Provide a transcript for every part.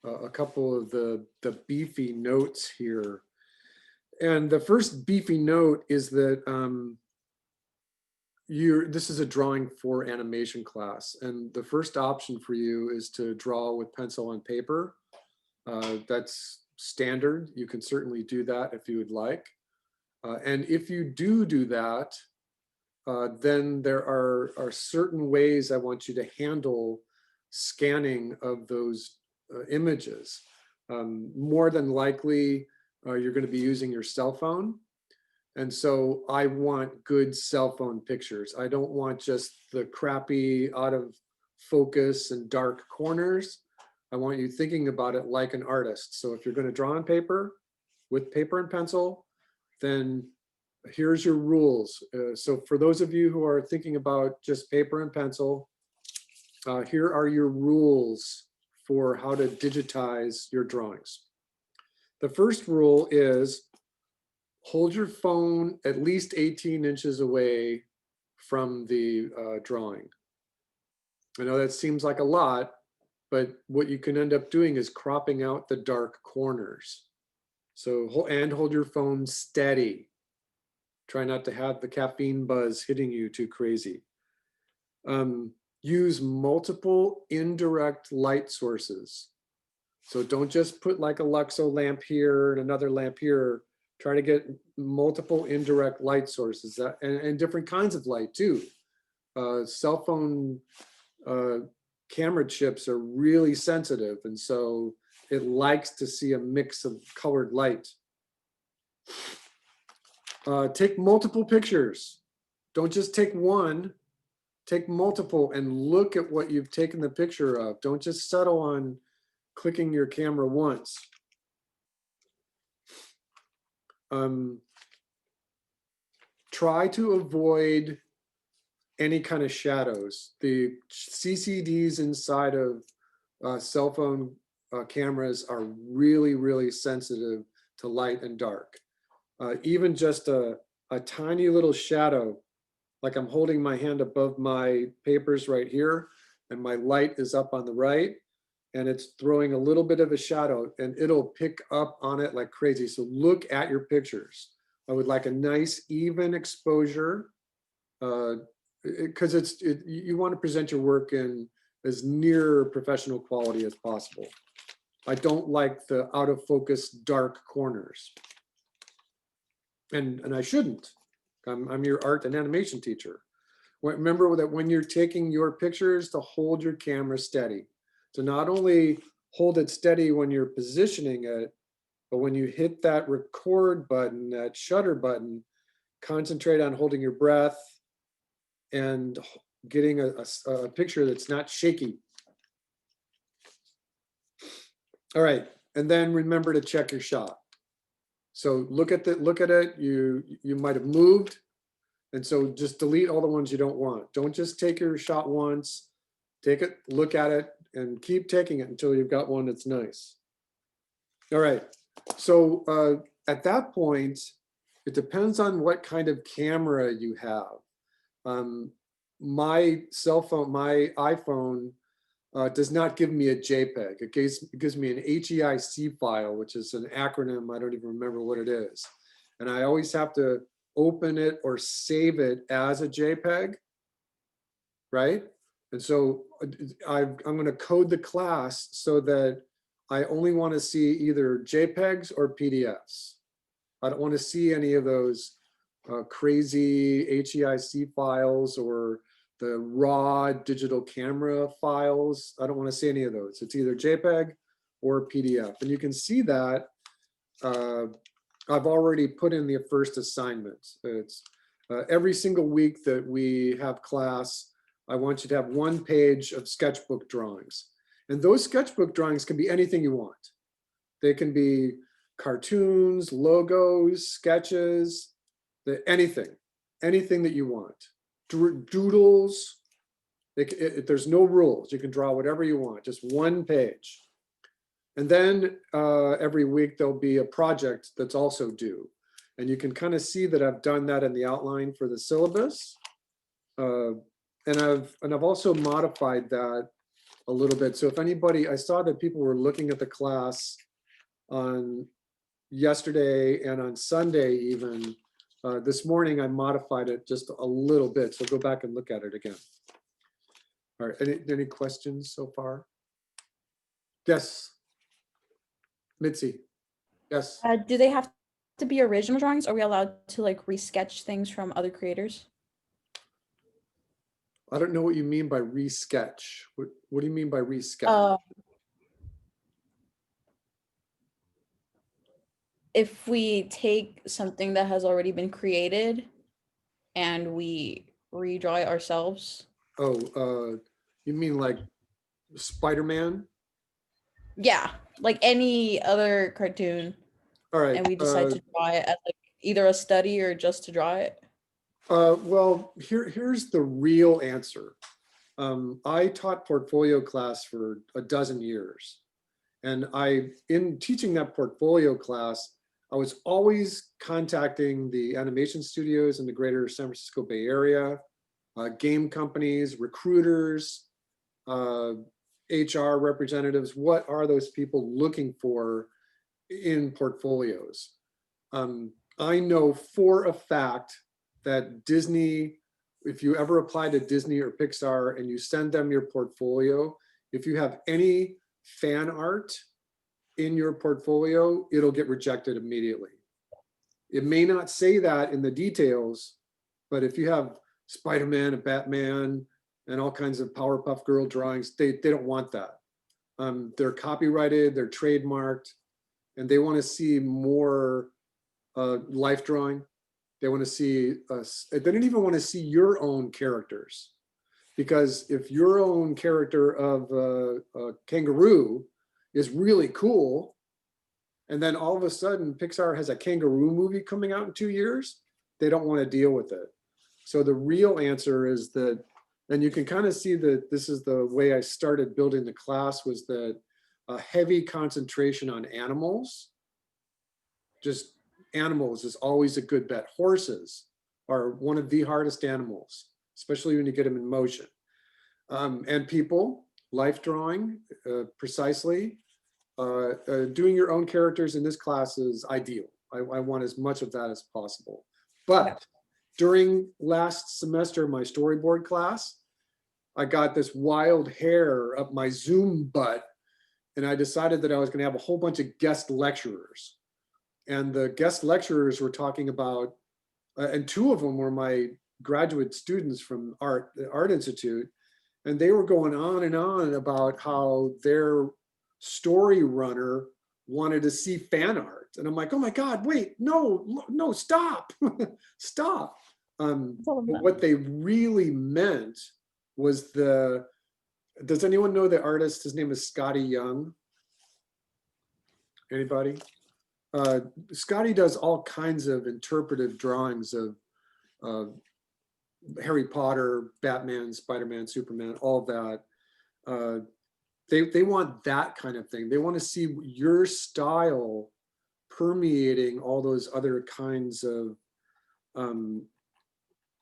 a couple of the beefy notes here. And the first beefy note is that this is a drawing for animation class, and the first option for you is to draw with pencil and paper. That's standard. You can certainly do that if you would like. And if you do that, then there are certain ways I want you to handle scanning of those images. More than likely, you're going to be using your cell phone. And so I want good cell phone pictures. I don't want just the crappy out of focus and dark corners. I want you thinking about it like an artist. So if you're going to draw on paper with paper and pencil, then here's your rules. So for those of you who are thinking about just paper and pencil, here are your rules for how to digitize your drawings. The first rule is hold your phone at least 18 inches away from the drawing. I know that seems like a lot, but what you can end up doing is cropping out the dark corners. So, and hold your phone steady. Try not to have the caffeine buzz hitting you too crazy. Use multiple indirect light sources. So don't just put like a Luxo lamp here and another lamp here. Try to get multiple indirect light sources and different kinds of light too. Cell phone camera chips are really sensitive, and so it likes to see a mix of colored light. Take multiple pictures. Don't just take one, take multiple and look at what you've taken the picture of. Don't just settle on clicking your camera once. Try to avoid any kind of shadows. The CCDs inside of cell phone cameras are really, really sensitive to light and dark. Even just a tiny little shadow, like I'm holding my hand above my papers right here, and my light is up on the right, and it's throwing a little bit of a shadow, and it'll pick up on it like crazy. So look at your pictures. I would like a nice even exposure, because you want to present your work in as near professional quality as possible. I don't like the out of focus dark corners. And I shouldn't. I'm your art and animation teacher. Remember that when you're taking your pictures, to hold your camera steady. To not only hold it steady when you're positioning it, but when you hit that record button, that shutter button, concentrate on holding your breath and getting a picture that's not shaky. All right, and then remember to check your shot. So look at it. You might have moved, and so just delete all the ones you don't want. Don't just take your shot once. Take it, look at it, and keep taking it until you've got one that's nice. All right. So at that point, it depends on what kind of camera you have. My cell phone, my iPhone, does not give me a JPEG. It gives me an HEIC file, which is an acronym. I don't even remember what it is. And I always have to open it or save it as a JPEG, right? And so I'm going to code the class so that I only want to see either JPEGs or PDFs. I don't want to see any of those crazy HEIC files or the raw digital camera files. I don't want to see any of those. It's either JPEG or PDF. And you can see that I've already put in the first assignment. It's every single week that we have class, I want you to have one page of sketchbook drawings. And those sketchbook drawings can be anything you want. They can be cartoons, logos, sketches, anything that you want. Doodles. There's no rules. You can draw whatever you want, just one page. And then every week there'll be a project that's also due. And you can kind of see that I've done that in the outline for the syllabus. And I've also modified that a little bit. So if anybody, I saw that people were looking at the class on yesterday and on Sunday even. This morning I modified it just a little bit, so go back and look at it again. All right, any questions so far? Yes. Mitzi. Yes. Do they have to be original drawings? Are we allowed to like resketch things from other creators? I don't know what you mean by resketch. What do you mean by resketch? If we take something that has already been created and we redraw it ourselves. Oh, you mean like Spider-Man? Yeah, like any other cartoon. All right. And we decide to draw it as like either a study or just to draw it. Well, here's the real answer. I taught portfolio class for a dozen years. And in teaching that portfolio class, I was always contacting the animation studios in the greater San Francisco Bay Area, game companies, recruiters, HR representatives. What are those people looking for in portfolios? I know for a fact that Disney, if you ever apply to Disney or Pixar and you send them your portfolio, if you have any fan art in your portfolio, it'll get rejected immediately. It may not say that in the details, but if you have Spider-Man and Batman and all kinds of Powerpuff Girl drawings, they don't want that. They're copyrighted, they're trademarked, and they want to see more life drawing. They want to see they don't even want to see your own characters, because if your own character of a kangaroo is really cool, and then all of a sudden Pixar has a kangaroo movie coming out in 2 years, they don't want to deal with it. So the real answer is that, and you can kind of see that this is the way I started building the class, was that a heavy concentration on animals. Just animals is always a good bet. Horses are one of the hardest animals, especially when you get them in motion. And people, life drawing, precisely. Doing your own characters in this class is ideal. I want as much of that as possible. But during last semester, my storyboard class, I got this wild hair up my Zoom butt, and I decided that I was going to have a whole bunch of guest lecturers. And the guest lecturers were talking about, and two of them were my graduate students from the Art Institute, and they were going on and on about how their story runner wanted to see fan art. And I'm like, oh my God, wait, no, stop, stop. What they really meant was does anyone know the artist? His name is Scotty Young. Anybody? Scotty does all kinds of interpretive drawings of Harry Potter, Batman, Spider-Man, Superman, all of that. They want that kind of thing. They want to see your style permeating all those other kinds of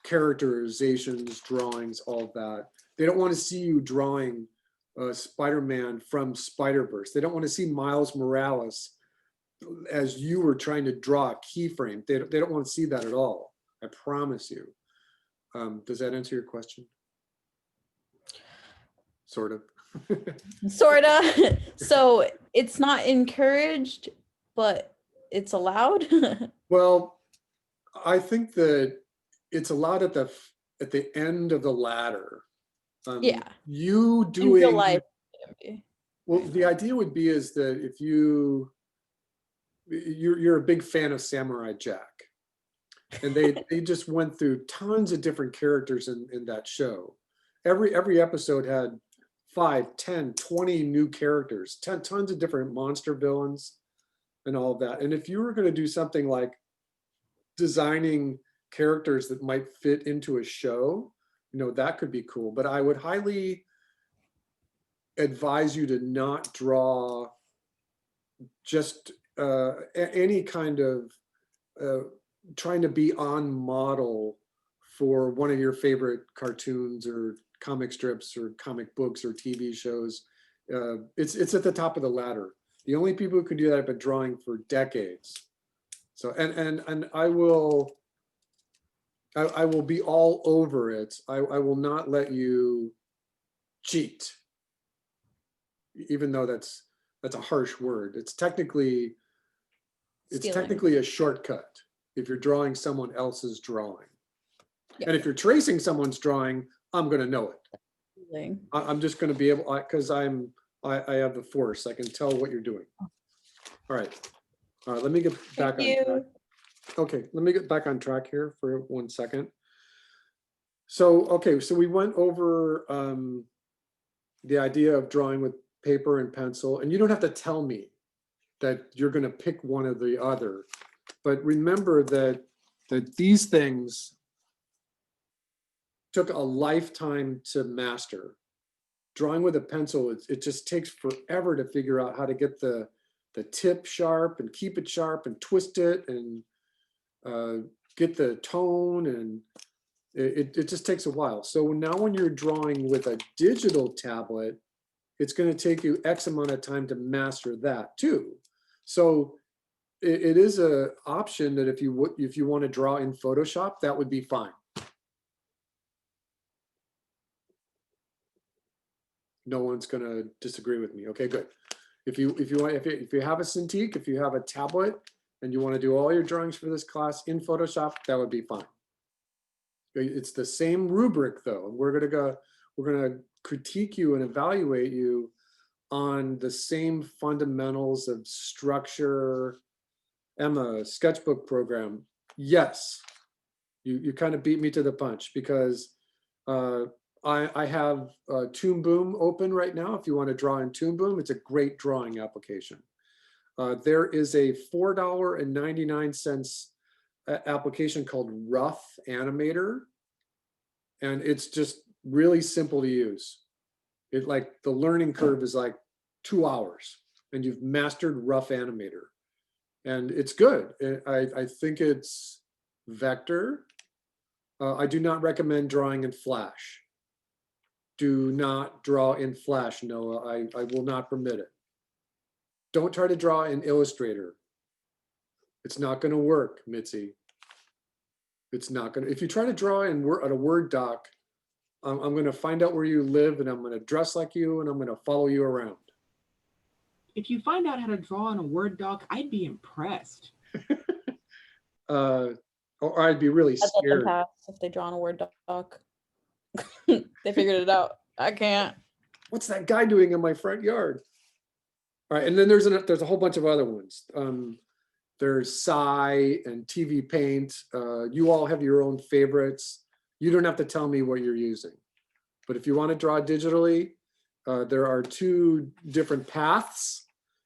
characterizations, drawings, all of that. They don't want to see you drawing Spider-Man from Spider-Verse. They don't want to see Miles Morales as you were trying to draw a keyframe. They don't want to see that at all. I promise you. Does that answer your question? Sort of. Sort of. So it's not encouraged, but it's allowed. Well, I think that it's allowed at the end of the ladder. Yeah. You In real doing life. well, the idea would be is that if you're a big fan of Samurai Jack, and they just went through tons of different characters in that show. Every episode had 5, 10, 20 new characters, tons of different monster villains and all of that. And if you were going to do something like designing characters that might fit into a show, that could be cool. But I would highly advise you to not draw just any kind of trying to be on model for one of your favorite cartoons or comic strips or comic books or TV shows. It's at the top of the ladder. The only people who can do that have been drawing for decades. So, and I will be all over it. I will not let you cheat, even though that's a harsh word. It's technically Stealing. a shortcut if you're drawing someone else's drawing. Yeah. And if you're tracing someone's drawing, I'm going to know it. Stealing. I'm just going to be able, because I have the force. I can tell what you're doing. All right. Let me get back Thank on track. you. Okay, let me get back on track here for 1 second. So, okay, so we went over the idea of drawing with paper and pencil, and you don't have to tell me that you're going to pick one or the other, but remember that these things took a lifetime to master. Drawing with a pencil, it just takes forever to figure out how to get the tip sharp and keep it sharp and twist it and get the tone, and it just takes a while. So now when you're drawing with a digital tablet, it's going to take you X amount of time to master that too. So it is an option that if you want to draw in Photoshop, that would be fine. No one's going to disagree with me. Okay, good. If you have a Cintiq, if you have a tablet and you want to do all your drawings for this class in Photoshop, that would be fine. It's the same rubric though. We're going to critique you and evaluate you on the same fundamentals of structure. Emma, sketchbook program. Yes, you kind of beat me to the punch, because I have Toon Boom open right now. If you want to draw in Toon Boom, it's a great drawing application. There is a $4.99 application called Rough Animator, and it's just really simple to use. It, like, the learning curve is like 2 hours, and you've mastered Rough Animator, and it's good. I think it's vector. I do not recommend drawing in Flash. Do not draw in Flash, Noah. I will not permit it. Don't try to draw in Illustrator. It's not going to work, Mitzi. It's not going to. If you try to draw in a Word doc, I'm going to find out where you live, and I'm going to dress like you, and I'm going to follow you around. If you find out how to draw in a Word doc, I'd be impressed. Or I'd be really I'd let them scared. pass if they draw on a Word doc. They figured it out. I can't. What's that guy doing in my front yard? All right, and then there's a whole bunch of other ones. There's Psy and TV Paint. You all have your own favorites. You don't have to tell me what you're using. But if you want to draw digitally, there are 2 different paths,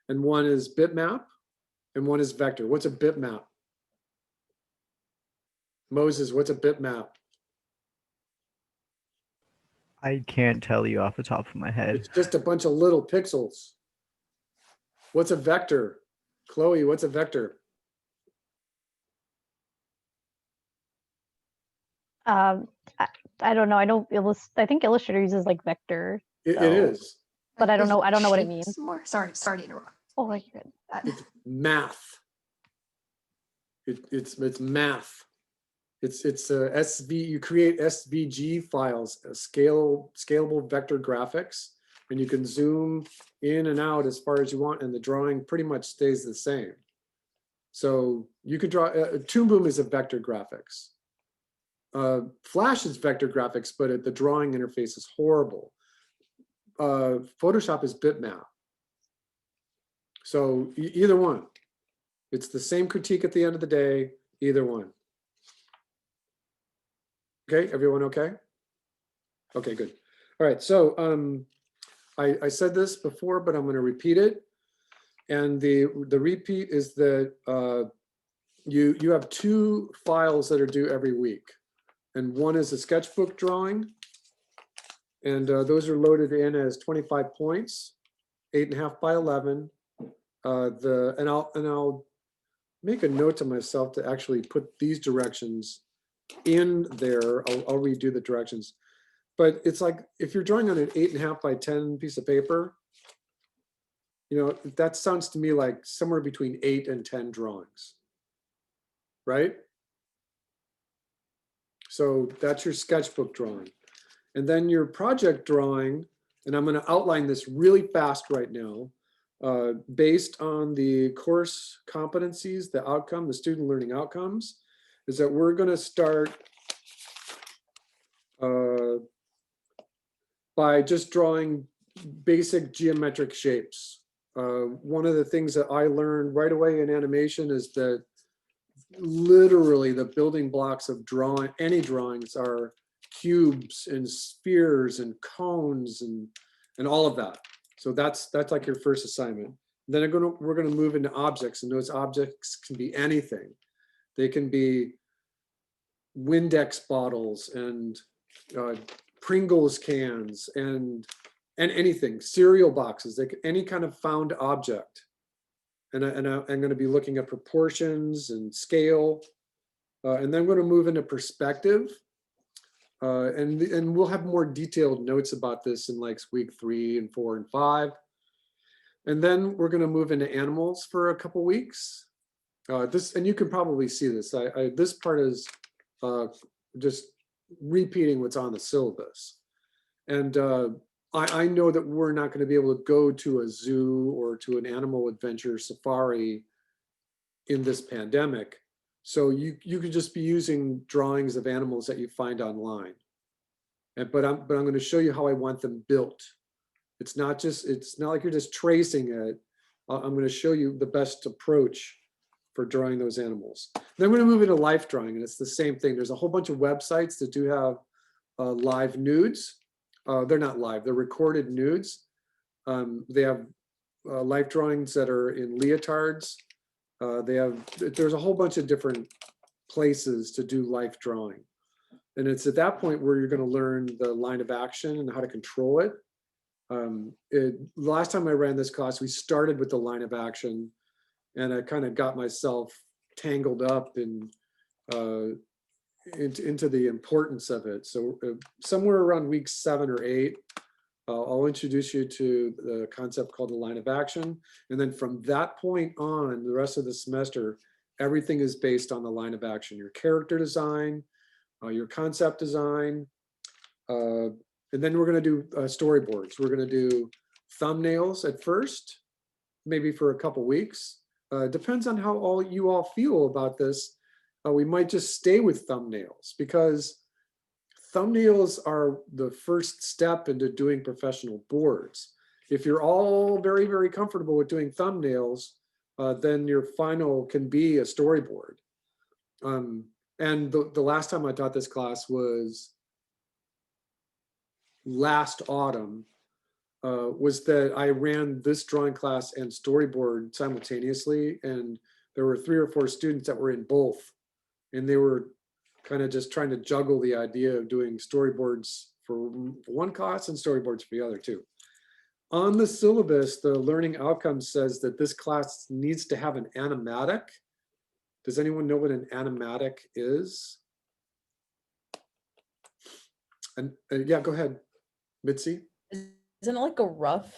and one is bitmap and one is vector. What's a bitmap? Moses, what's a bitmap? I can't tell you off the top of my head. It's just a bunch of little pixels. What's a vector? Chloe, what's a vector? I don't know. I think Illustrator uses like vector, It So- is. but I don't know. I don't know what it Shapes means. More. Sorry to interrupt. Oh, you're good. It's math. It's math. It's a SV. You create SVG files, scalable vector graphics, and you can zoom in and out as far as you want, and the drawing pretty much stays the same. So you could draw. Toon Boom is a vector graphics. Flash is vector graphics, but the drawing interface is horrible. Photoshop is bitmap. So either one. It's the same critique at the end of the day, either one. Okay, everyone okay? Okay, good. All right, so I said this before, but I'm going to repeat it. And the repeat is that you have 2 files that are due every week. And one is a sketchbook drawing. And those are loaded in as 25 points, 8.5 by 11. And I'll make a note to myself to actually put these directions in there. I'll redo the directions. but it's like, if you're drawing on an 8.5 by 10 piece of paper, you know, that sounds to me like somewhere between 8 and 10 drawings. Right? So that's your sketchbook drawing. And then your project drawing, and I'm going to outline this really fast right now, based on the course competencies, the outcome, the student learning outcomes, is that we're going to start by just drawing basic geometric shapes. One of the things that I learned right away in animation is that literally the building blocks of drawing, any drawings, are cubes and spheres and cones and all of that. So that's like your first assignment. Then we're gonna move into objects, and those objects can be anything. They can be Windex bottles and Pringles cans and anything, cereal boxes, any kind of found object. And I'm going to be looking at proportions and scale, and then I'm going to move into perspective, and we'll have more detailed notes about this in like week 3 and 4 and 5. And then we're going to move into animals for a couple weeks. And you can probably see this. This part is just repeating what's on the syllabus. And I know that we're not going to be able to go to a zoo or to an animal adventure safari in this pandemic. So you could just be using drawings of animals that you find online. But I'm going to show you how I want them built. It's not like you're just tracing it. I'm going to show you the best approach for drawing those animals. Then we're going to move into life drawing, and it's the same thing. There's a whole bunch of websites that do have live nudes. They're not live, they're recorded nudes. They have life drawings that are in leotards. There's a whole bunch of different places to do life drawing. And it's at that point where you're going to learn the line of action and how to control it. Last time I ran this class, we started with the line of action, and I kind of got myself tangled up in into the importance of it. So somewhere around week 7 or 8, I'll introduce you to the concept called the line of action. And then from that point on, the rest of the semester, everything is based on the line of action, your character design, your concept design. And then we're going to do storyboards. We're going to do thumbnails at first, maybe for a couple weeks. Depends on how you all feel about this. We might just stay with thumbnails, because thumbnails are the first step into doing professional boards. If you're all very, very comfortable with doing thumbnails, then your final can be a storyboard. And the last time I taught this class was last autumn, was that I ran this drawing class and storyboard simultaneously, and there were 3 or 4 students that were in both. And they were kind of just trying to juggle the idea of doing storyboards for one class and storyboards for the other too. On the syllabus, the learning outcome says that this class needs to have an animatic. Does anyone know what an animatic is? And yeah, go ahead, Mitzi. Isn't it like a rough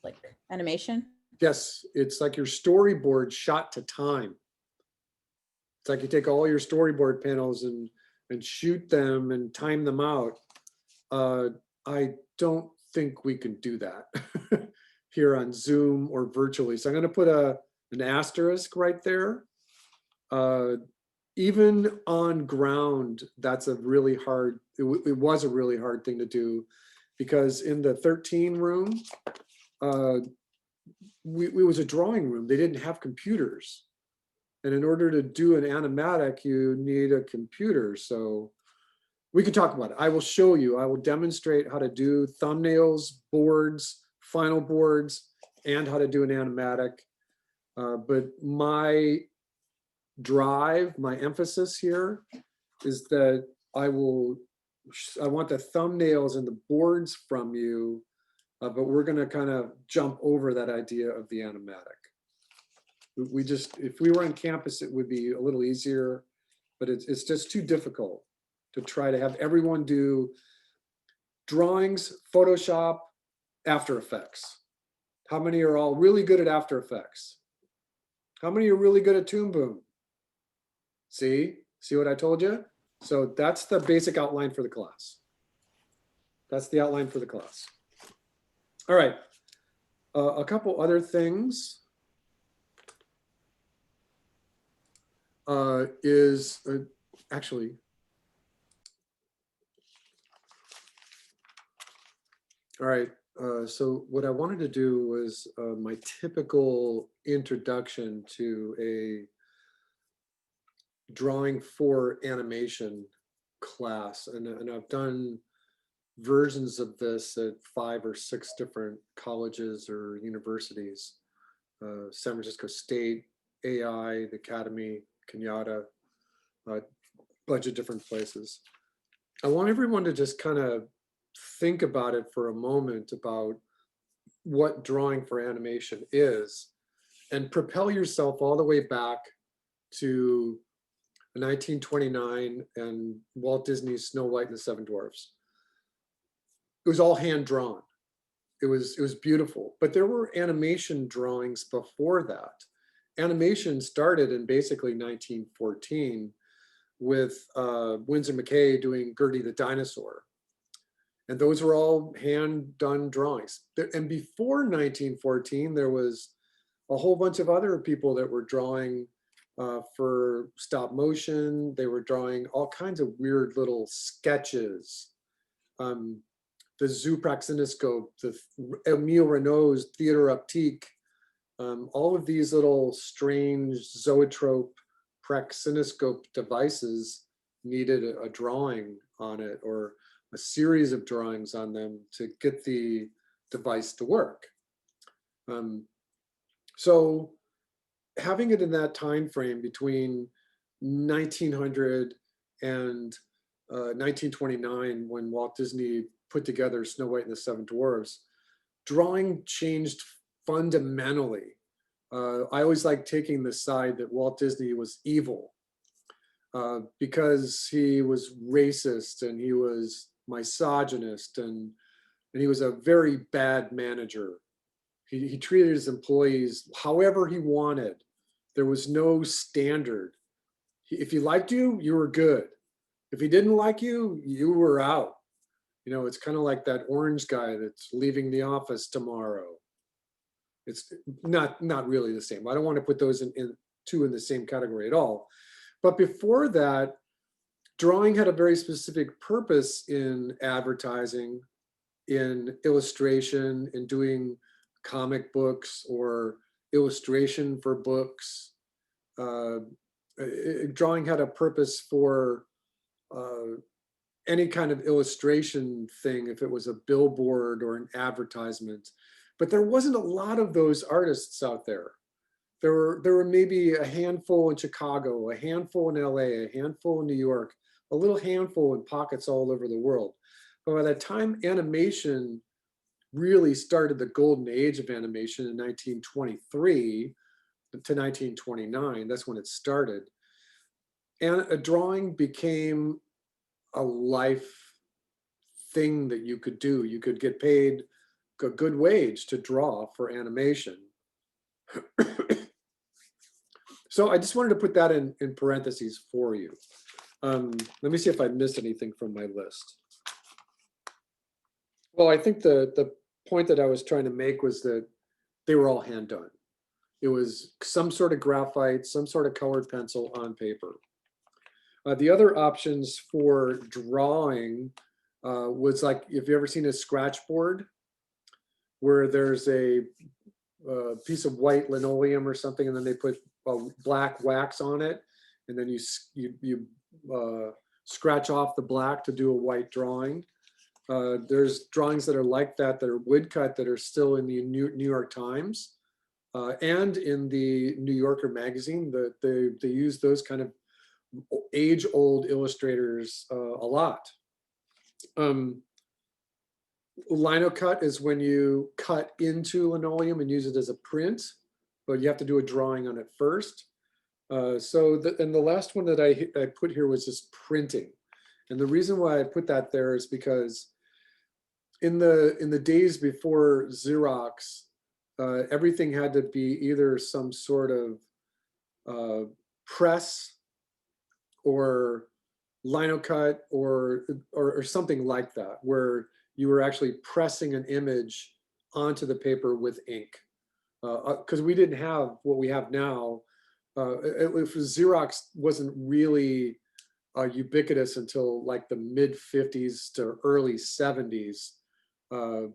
like animation? Yes, it's like your storyboard shot to time. It's like you take all your storyboard panels and shoot them and time them out. I don't think we can do that here on Zoom or virtually. So I'm going to put an asterisk right there. Even on ground, that's a really hard, it was a really hard thing to do, because in the 13 room, it was a drawing room. They didn't have computers. And in order to do an animatic, you need a computer. So we can talk about it. I will show you, I will demonstrate how to do thumbnails, boards, final boards, and how to do an animatic. But my drive, my emphasis here is that I want the thumbnails and the boards from you, but we're gonna kind of jump over that idea of the animatic. If we were on campus, it would be a little easier, but it's just too difficult to try to have everyone do drawings, Photoshop, After Effects. How many are all really good at After Effects? How many are really good at Toon Boom? See what I told you? So that's the basic outline for the class. That's the outline for the class. All right, a couple other things is actually, all right, so what I wanted to do was my typical introduction to a drawing for animation class. And I've done versions of this at 5 or 6 different colleges or universities. San Francisco State, AI, the Academy, Kenyatta, a bunch of different places. I want everyone to just kind of think about it for a moment about what drawing for animation is, and propel yourself all the way back to 1929 and Walt Disney's Snow White and the Seven Dwarfs. It was all hand drawn. It was beautiful, but there were animation drawings before that. Animation started in basically 1914 with Winsor McCay doing Gertie the Dinosaur. And those were all hand-done drawings. And before 1914, there was a whole bunch of other people that were drawing for stop motion. They were drawing all kinds of weird little sketches. The Zoo Praxinoscope, the Emile Renault's Theater Optique, all of these little strange zoetrope praxinoscope devices needed a drawing on it, or a series of drawings on them to get the device to work. So having it in that time frame between 1900 and 1929, when Walt Disney put together Snow White and the Seven Dwarfs, drawing changed fundamentally. I always like taking the side that Walt Disney was evil because he was racist and he was misogynist and he was a very bad manager. He treated his employees however he wanted. There was no standard. If he liked you, you were good. If he didn't like you, you were out. You know, it's kind of like that orange guy that's leaving the office tomorrow. It's not really the same. I don't want to put those in two in the same category at all. But before that, drawing had a very specific purpose in advertising, in illustration, in doing comic books or illustration for books. Drawing had a purpose for any kind of illustration thing, if it was a billboard or an advertisement. But there wasn't a lot of those artists out there. There were maybe a handful in Chicago, a handful in LA, a handful in New York, a little handful in pockets all over the world. But by the time animation really started, the golden age of animation in 1923 to 1929, that's when it started. And a drawing became a life thing that you could do. You could get paid a good wage to draw for animation. So I just wanted to put that in parentheses for you. Let me see if I missed anything from my list. Well, I think the point that I was trying to make was that they were all hand done. It was some sort of graphite, some sort of colored pencil on paper. The other options for drawing was like, if you ever seen a scratch board where there's a piece of white linoleum or something, and then they put black wax on it, and then you scratch off the black to do a white drawing. There's drawings that are like that, that are woodcut, that are still in the New York Times and in the New Yorker magazine. That they use those kind of age-old illustrators a lot. Lino cut is when you cut into linoleum and use it as a print, but you have to do a drawing on it first. And the last one that I put here was just printing. And the reason why I put that there is because in the days before Xerox, everything had to be either some sort of press or linocut or something like that, where you were actually pressing an image onto the paper with ink. Because we didn't have what we have now. Xerox wasn't really ubiquitous until like the mid 50s to early 70s. And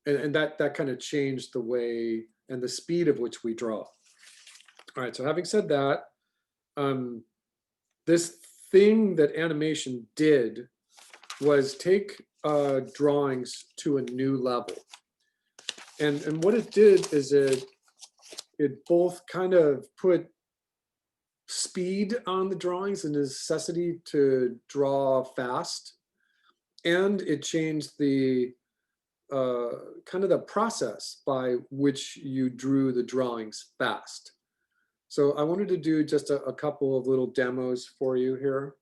that kind of changed the way and the speed of which we draw. All right, so having said that, this thing that animation did was take drawings to a new level. And what it did is it both kind of put speed on the drawings and the necessity to draw fast, and it changed the kind of the process by which you drew the drawings fast. So I wanted to do just a couple of little demos for you here.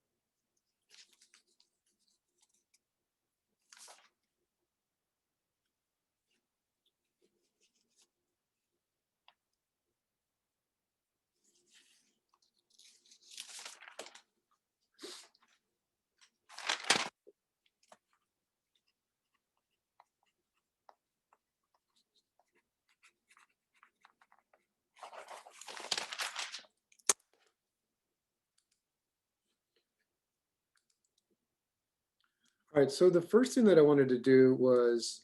All right, so the first thing that I wanted to do was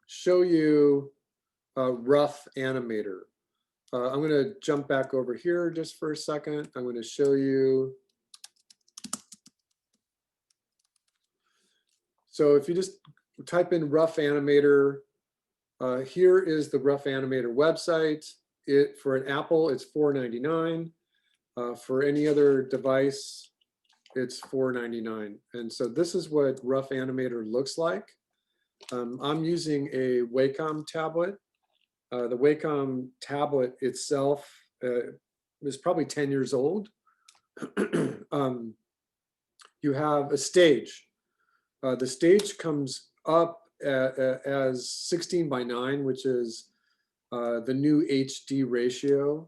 show you a rough animator. I'm going to jump back over here just for a second. I'm going to show you. So if you just type in rough animator, here is the rough animator website. For an Apple, it's $4.99. For any other device, it's $4.99. And so this is what rough animator looks like. I'm using a Wacom tablet. The Wacom tablet itself is probably 10 years old. You have a stage. The stage comes up as 16:9, which is the new HD ratio.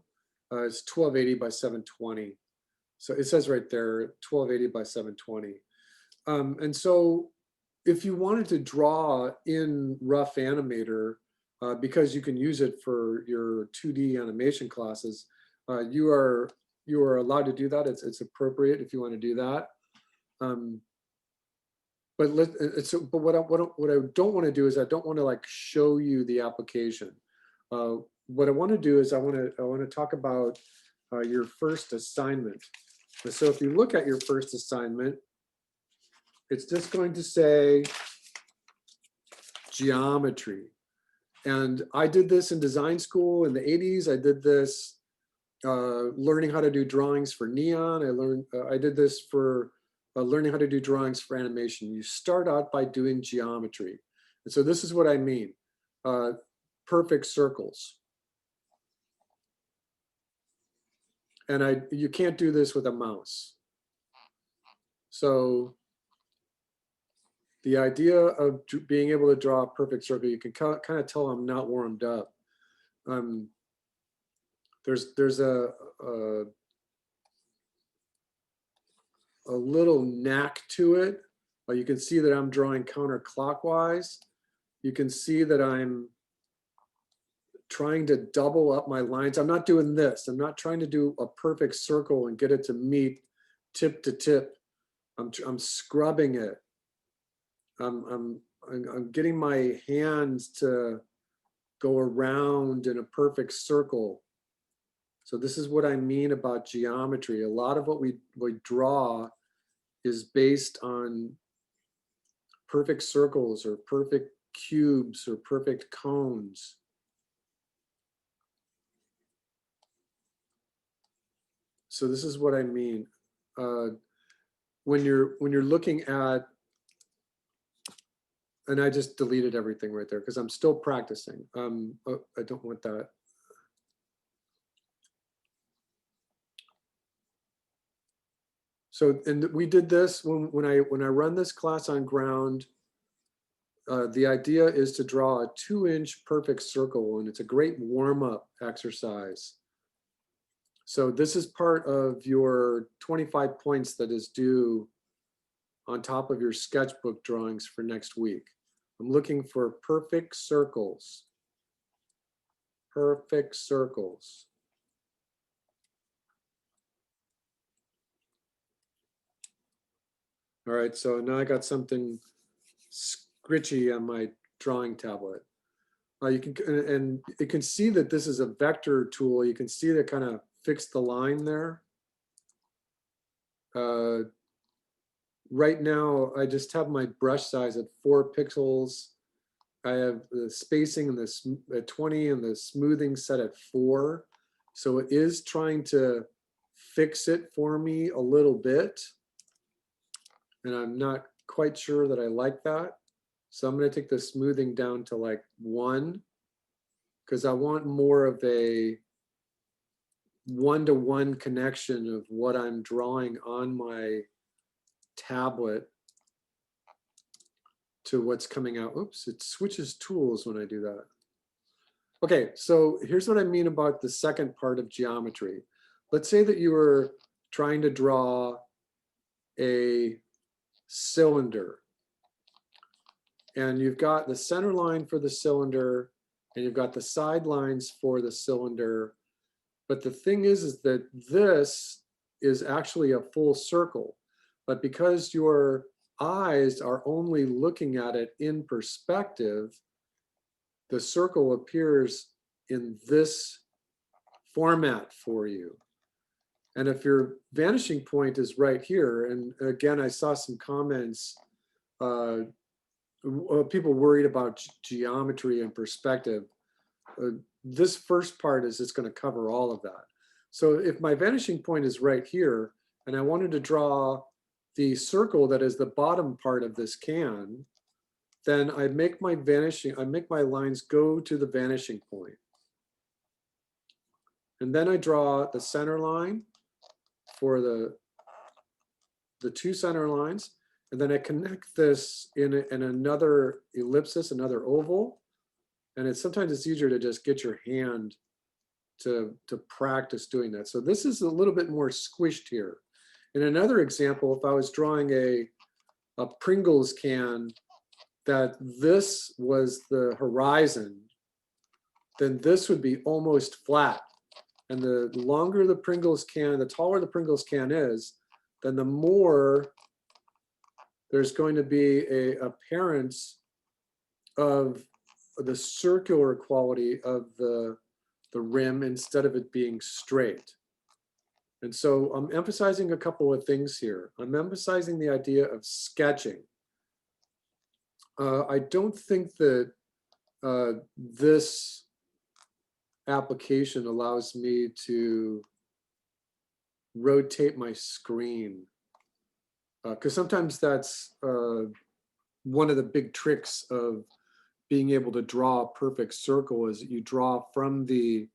It's 1280 by 720. So it says right there, 1280 by 720. And so if you wanted to draw in Rough Animator, because you can use it for your 2D animation classes, you are allowed to do that. It's appropriate if you want to do that. But what I don't want to do is I don't want to like show you the application. What I want to do is I want to talk about your first assignment. And so if you look at your first assignment, it's just going to say geometry. And I did this in design school in the 80s. I did this learning how to do drawings for Neon. I did this for learning how to do drawings for animation. You start out by doing geometry. And so this is what I mean. Perfect circles. And you can't do this with a mouse. So the idea of being able to draw a perfect circle, you can kind of tell I'm not warmed up. There's a little knack to it. You can see that I'm drawing counterclockwise. You can see that I'm trying to double up my lines. I'm not doing this. I'm not trying to do a perfect circle and get it to meet tip to tip. I'm scrubbing it. I'm getting my hands to go around in a perfect circle. So this is what I mean about geometry. A lot of what we draw is based on perfect circles or perfect cubes or perfect cones. So this is what I mean. When you're looking at, and I just deleted everything right there because I'm still practicing. Oh, I don't want that. So, and we did this when I run this class on Ground. the idea is to draw a 2-inch perfect circle, and it's a great warm-up exercise. So this is part of your 25 points that is due on top of your sketchbook drawings for next week. I'm looking for perfect circles. Perfect circles. All right, so now I got something scritchy on my drawing tablet. You can, and you can see that this is a vector tool. You can see that kind of fixed the line there. Right now, I just have my brush size at 4 pixels. I have the spacing and this at 20 and the smoothing set at 4. So it is trying to fix it for me a little bit. And I'm not quite sure that I like that. So I'm going to take the smoothing down to like 1, because I want more of a one-to-one connection of what I'm drawing on my tablet to what's coming out. Oops, it switches tools when I do that. Okay, so here's what I mean about the second part of geometry. Let's say that you were trying to draw a cylinder, and you've got the center line for the cylinder, and you've got the side lines for the cylinder. But the thing is that this is actually a full circle. But because your eyes are only looking at it in perspective, the circle appears in this format for you. And if your vanishing point is right here, and again, I saw some comments, people worried about geometry and perspective. This first part is just going to cover all of that. So if my vanishing point is right here, and I wanted to draw the circle that is the bottom part of this can, then I make my lines go to the vanishing point. And then I draw the center line for the 2 center lines. And then I connect this in another ellipsis, another oval. And sometimes it's easier to just get your hand to practice doing that. So this is a little bit more squished here. In another example, if I was drawing a Pringles can, that this was the horizon, then this would be almost flat. And the longer the Pringles can, the taller the Pringles can is, then the more there's going to be an appearance of the circular quality of the rim instead of it being straight. And so I'm emphasizing a couple of things here. I'm emphasizing the idea of sketching. I don't think that this application allows me to rotate my screen, because sometimes that's one of the big tricks of being able to draw a perfect circle, is that you draw from the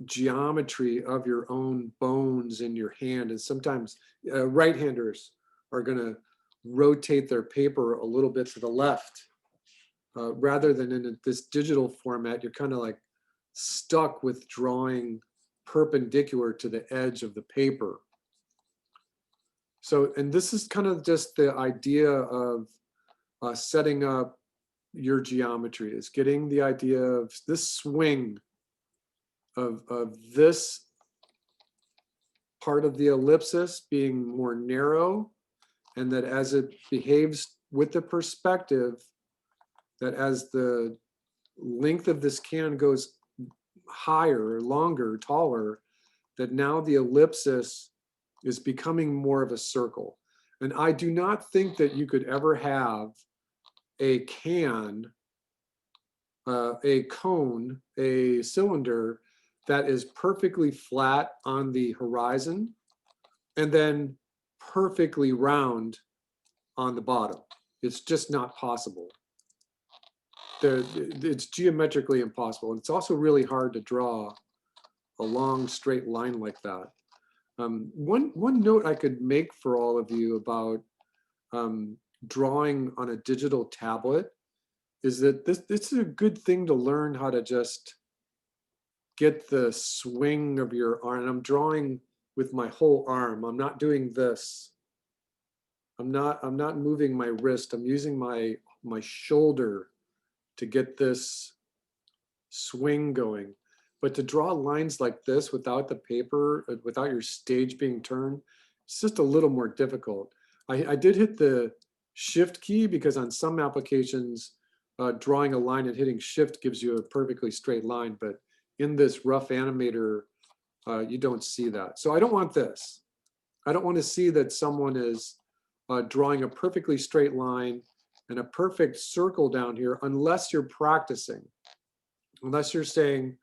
geometry of your own bones in your hand. And sometimes right-handers are going to rotate their paper a little bit to the left, rather than in this digital format. You're kind of like stuck with drawing perpendicular to the edge of the paper. So, and this is kind of just the idea of setting up your geometry, is getting the idea of this swing of this part of the ellipsis being more narrow, and that as it behaves with the perspective, that as the length of this can goes higher, longer, taller, that now the ellipsis is becoming more of a circle. And I do not think that you could ever have a can, a cone, a cylinder that is perfectly flat on the horizon and then perfectly round on the bottom. It's just not possible. It's geometrically impossible. And it's also really hard to draw a long straight line like that. One note I could make for all of you about drawing on a digital tablet is that this is a good thing to learn how to just get the swing of your arm. And I'm drawing with my whole arm. I'm not doing this. I'm not moving my wrist. I'm using my shoulder to get this swing going. But to draw lines like this without the paper, without your stage being turned, it's just a little more difficult. I did hit the shift key because on some applications, drawing a line and hitting shift gives you a perfectly straight line. But in this rough animator, you don't see that. So I don't want this. I don't want to see that someone is drawing a perfectly straight line and a perfect circle down here unless you're practicing. Unless you're saying,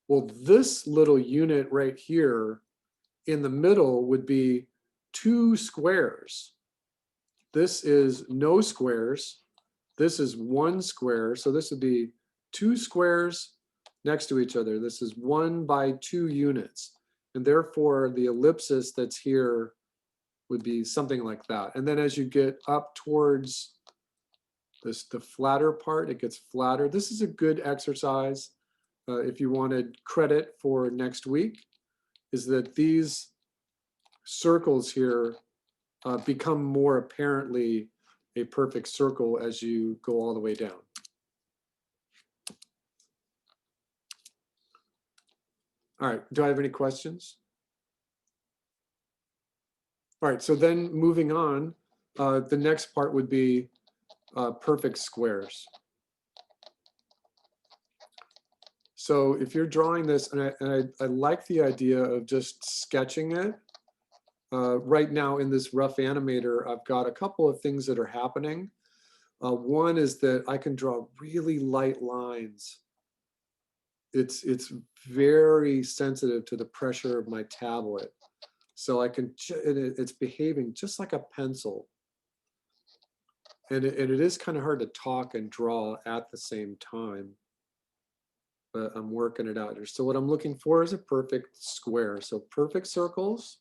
well, this little unit right here in the middle would be 2 squares. This is no squares. This is 1 square. So this would be 2 squares next to each other. This is 1 by 2 units. And therefore the ellipsis that's here would be something like that. And then as you get up towards this, the flatter part, it gets flatter. This is a good exercise if you wanted credit for next week, is that these circles here become more apparently a perfect circle as you go all the way down. All right, do I have any questions? All right, so then moving on, the next part would be perfect squares. So if you're drawing this, and I like the idea of just sketching it, right now in this rough animator, I've got a couple of things that are happening. One is that I can draw really light lines. It's very sensitive to the pressure of my tablet. So I can, it's behaving just like a pencil. And it is kind of hard to talk and draw at the same time. But I'm working it out here. So what I'm looking for is a perfect square. So perfect circles,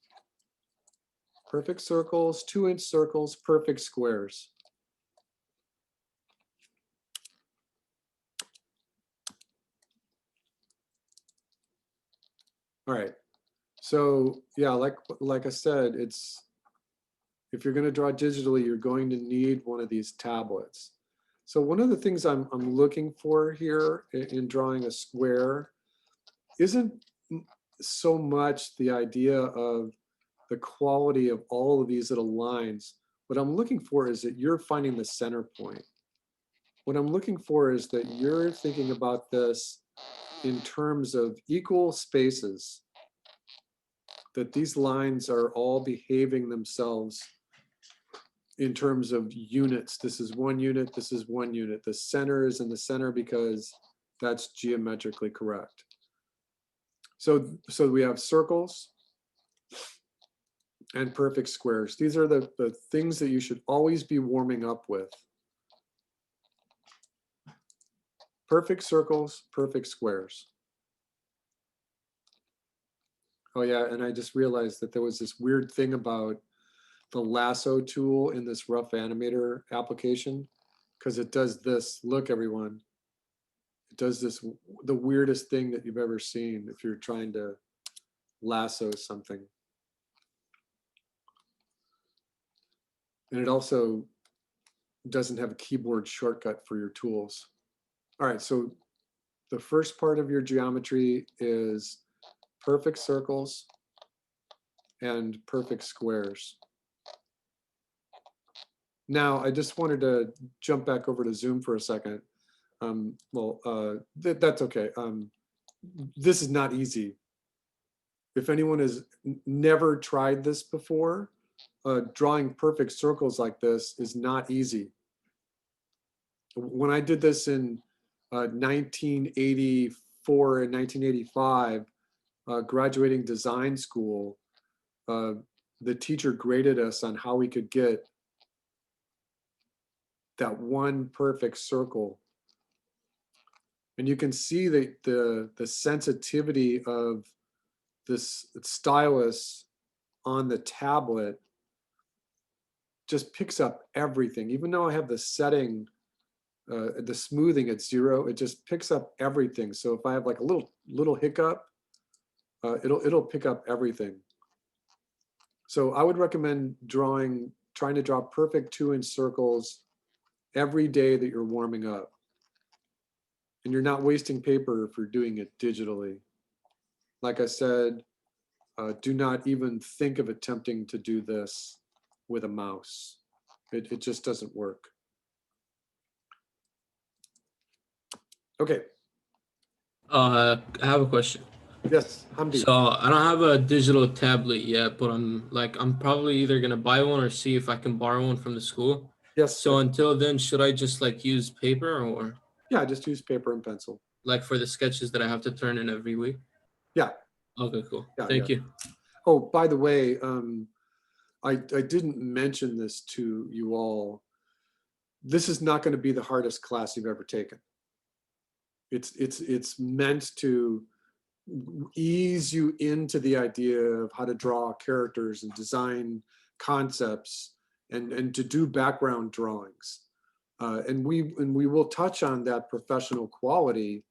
2-inch circles, perfect squares. All right. So yeah, like I said, it's, if you're going to draw digitally, you're going to need one of these tablets. So one of the things I'm looking for here in drawing a square isn't so much the idea of the quality of all of these little lines. What I'm looking for is that you're finding the center point. What I'm looking for is that you're thinking about this in terms of equal spaces, that these lines are all behaving themselves in terms of units. This is 1 unit, this is 1 unit. The center is in the center because that's geometrically correct. So we have circles and perfect squares. These are the things that you should always be warming up with. Perfect circles, perfect squares. Oh yeah, and I just realized that there was this weird thing about the lasso tool in this rough animator application, because it does this. Look, everyone, it does this, the weirdest thing that you've ever seen if you're trying to lasso something. And it also doesn't have a keyboard shortcut for your tools. All right, so the first part of your geometry is perfect circles and perfect squares. Now, I just wanted to jump back over to Zoom for a second. That's okay. This is not easy. If anyone has never tried this before, drawing perfect circles like this is not easy. When I did this in 1984 and 1985, graduating design school, the teacher graded us on how we could get that one perfect circle. And you can see that the sensitivity of this stylus on the tablet just picks up everything. Even though I have the setting, the smoothing at 0, it just picks up everything. So if I have like a little hiccup, it'll pick up everything. So I would recommend trying to draw perfect 2-inch circles every day that you're warming up. And you're not wasting paper if you're doing it digitally. Like I said, do not even think of attempting to do this with a mouse. It just doesn't work. Okay, I have a question. yes, Hamdi. So I don't have a digital tablet yet, but I'm probably either gonna buy one or see if I can borrow one from the school. Yes, So sir. until then, should I just like use paper or Yeah, just use paper and pencil. like for the sketches that I have to turn in every week? Yeah. Okay, cool. Yeah, Thank you. Oh, by the way, I didn't mention this to you all. This is not going to be the hardest class you've ever taken. It's meant to ease you into the idea of how to draw characters and design concepts and to do background drawings. And we will touch on that professional quality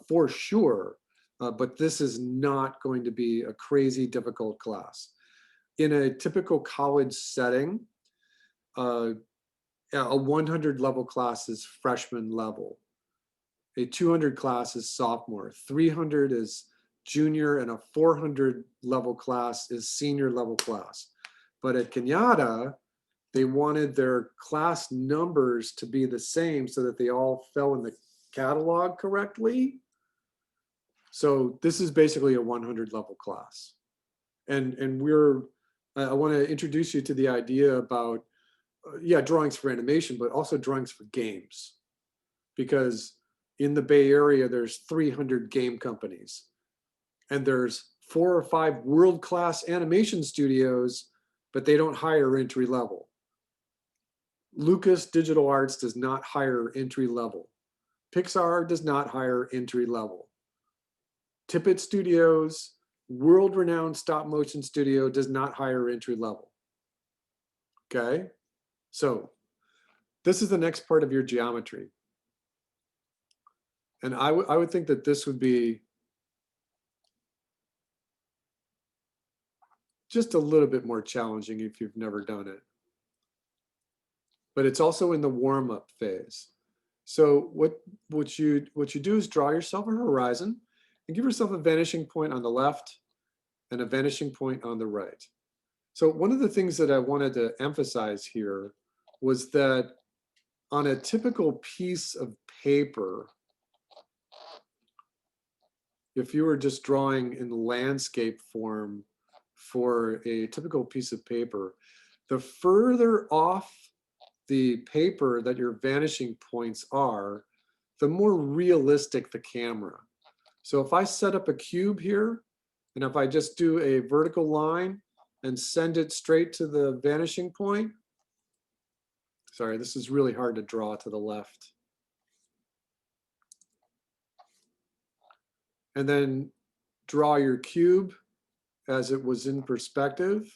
for sure. But this is not going to be a crazy difficult class. In a typical college setting, a 100 level class is freshman level. A 200 class is sophomore. 300 is junior, and a 400 level class is senior level class. But at Kenyatta, they wanted their class numbers to be the same so that they all fell in the catalog correctly. So this is basically a 100 level class. And I want to introduce you to the idea about, drawings for animation, but also drawings for games. Because in the Bay Area, there's 300 game companies. And there's 4 or 5 world-class animation studios, but they don't hire entry level. Lucas Digital Arts does not hire entry level. Pixar does not hire entry level. Tippett Studios, world-renowned stop motion studio, does not hire entry level. Okay, so this is the next part of your geometry. And I would think that this would be just a little bit more challenging if you've never done it. But it's also in the warm-up phase. So what you do is draw yourself a horizon and give yourself a vanishing point on the left and a vanishing point on the right. So one of the things that I wanted to emphasize here was that on a typical piece of paper, if you were just drawing in landscape form for a typical piece of paper, the further off the paper that your vanishing points are, the more realistic the camera. So if I set up a cube here, and if I just do a vertical line and send it straight to the vanishing point, sorry, this is really hard to draw to the left. And then draw your cube as it was in perspective.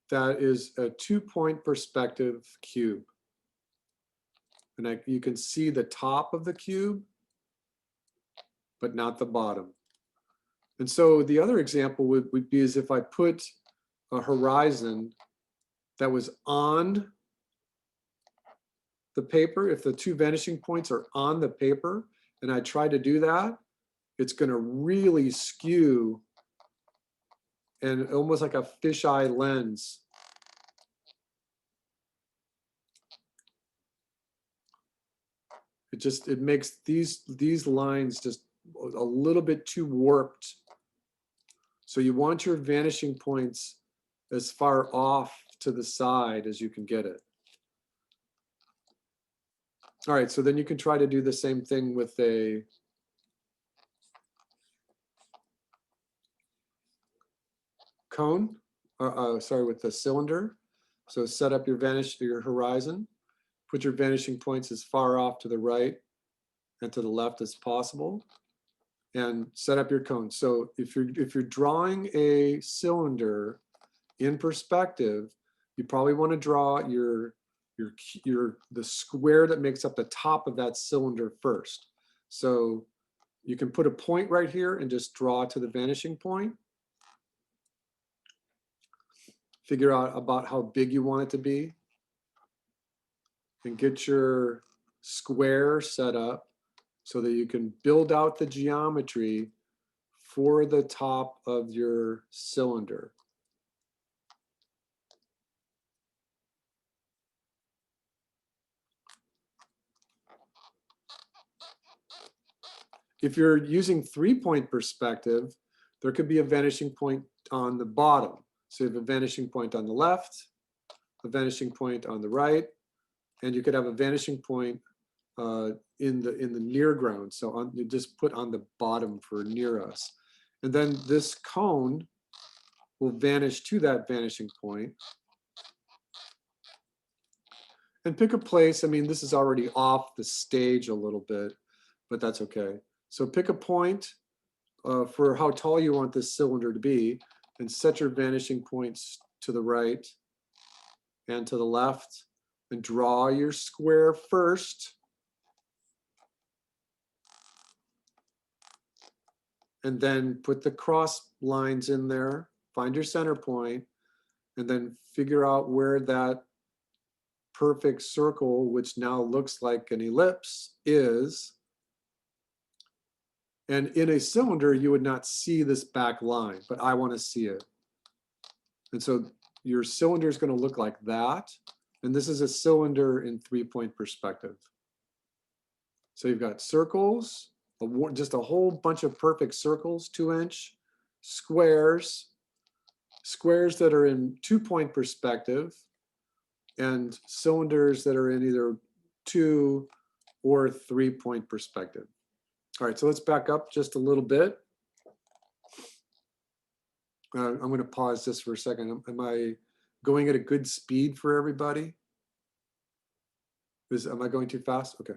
That is a 2-point perspective cube. And you can see the top of the cube, but not the bottom. And so the other example would be as if I put a horizon that was on the paper. If the 2 vanishing points are on the paper and I try to do that, it's going to really skew and almost like a fisheye lens. It makes these lines just a little bit too warped. So you want your vanishing points as far off to the side as you can get it. All right, so then you can try to do the same thing with a cone, sorry, with the cylinder. So set up your horizon, put your vanishing points as far off to the right and to the left as possible. and set up your cone. So if you're drawing a cylinder in perspective, you probably want to draw the square that makes up the top of that cylinder first. So you can put a point right here and just draw to the vanishing point. Figure out about how big you want it to be, and get your square set up so that you can build out the geometry for the top of your cylinder. If you're using 3-point perspective, there could be a vanishing point on the bottom. So you have a vanishing point on the left, a vanishing point on the right, and you could have a vanishing point in the near ground. So you just put on the bottom for near us. And then this cone will vanish to that vanishing point. And pick a place. I mean, this is already off the stage a little bit, but that's okay. So pick a point for how tall you want this cylinder to be, and set your vanishing points to the right and to the left, and draw your square first. And then put the cross lines in there, find your center point, and then figure out where that perfect circle, which now looks like an ellipse, is. And in a cylinder, you would not see this back line, but I want to see it. And so your cylinder is going to look like that. And this is a cylinder in 3-point perspective. So you've got circles, just a whole bunch of perfect circles, 2-inch, squares, squares that are in 2-point perspective, and cylinders that are in either 2 or 3-point perspective. All right, so let's back up just a little bit. I'm going to pause this for a second. Am I going at a good speed for everybody? Am I going too fast? Okay.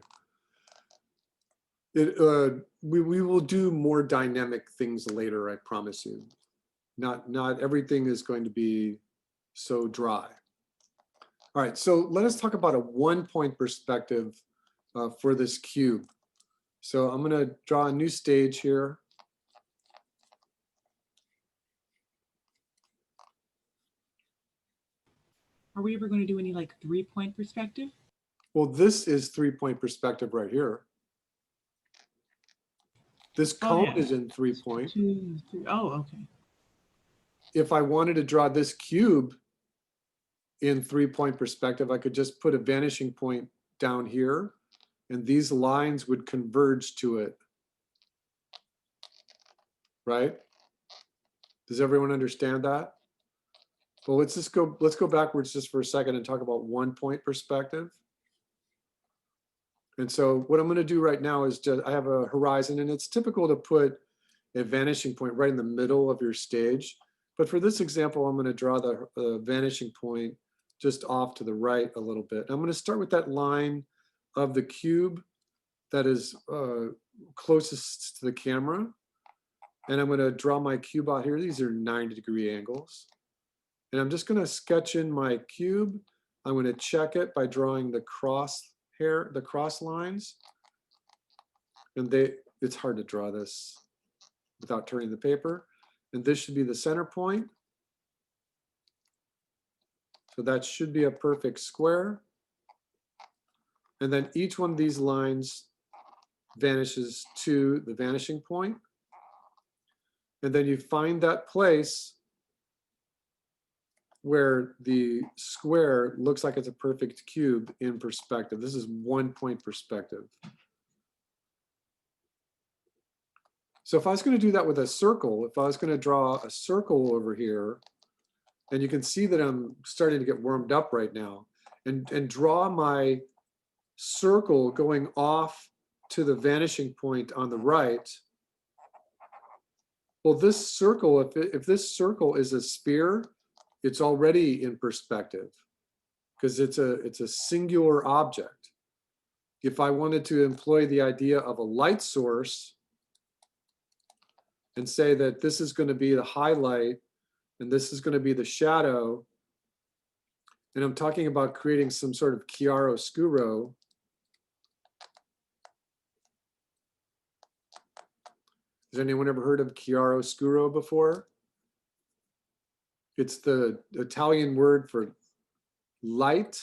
We will do more dynamic things later, I promise you. Not everything is going to be so dry. All right, so let us talk about a 1-point perspective for this cube. So I'm going to draw a new stage here. Are we ever going to do any like 3-point perspective? Well, this is 3-point perspective right here. This cone yeah. is in 3-point. 2, 3. Oh, okay. If I wanted to draw this cube in 3-point perspective, I could just put a vanishing point down here, and these lines would converge to it. Right? Does everyone understand that? Well, let's go backwards just for a second and talk about 1-point perspective. And so what I'm going to do right now is I have a horizon, and it's typical to put a vanishing point right in the middle of your stage. But for this example, I'm going to draw the vanishing point just off to the right a little bit. I'm going to start with that line of the cube that is closest to the camera. And I'm going to draw my cube out here. These are 90-degree angles. And I'm just going to sketch in my cube. I'm going to check it by drawing the cross lines. And it's hard to draw this without turning the paper. And this should be the center point. So that should be a perfect square. And then each one of these lines vanishes to the vanishing point. And then you find that place where the square looks like it's a perfect cube in perspective. This is 1-point perspective. So if I was going to do that with a circle, if I was going to draw a circle over here, and you can see that I'm starting to get warmed up right now, and draw my circle going off to the vanishing point on the right. Well, this circle, if this circle is a sphere, it's already in perspective because it's a singular object. If I wanted to employ the idea of a light source, and say that this is going to be the highlight and this is going to be the shadow. And I'm talking about creating some sort of chiaroscuro. Has anyone ever heard of chiaroscuro before? It's the Italian word for light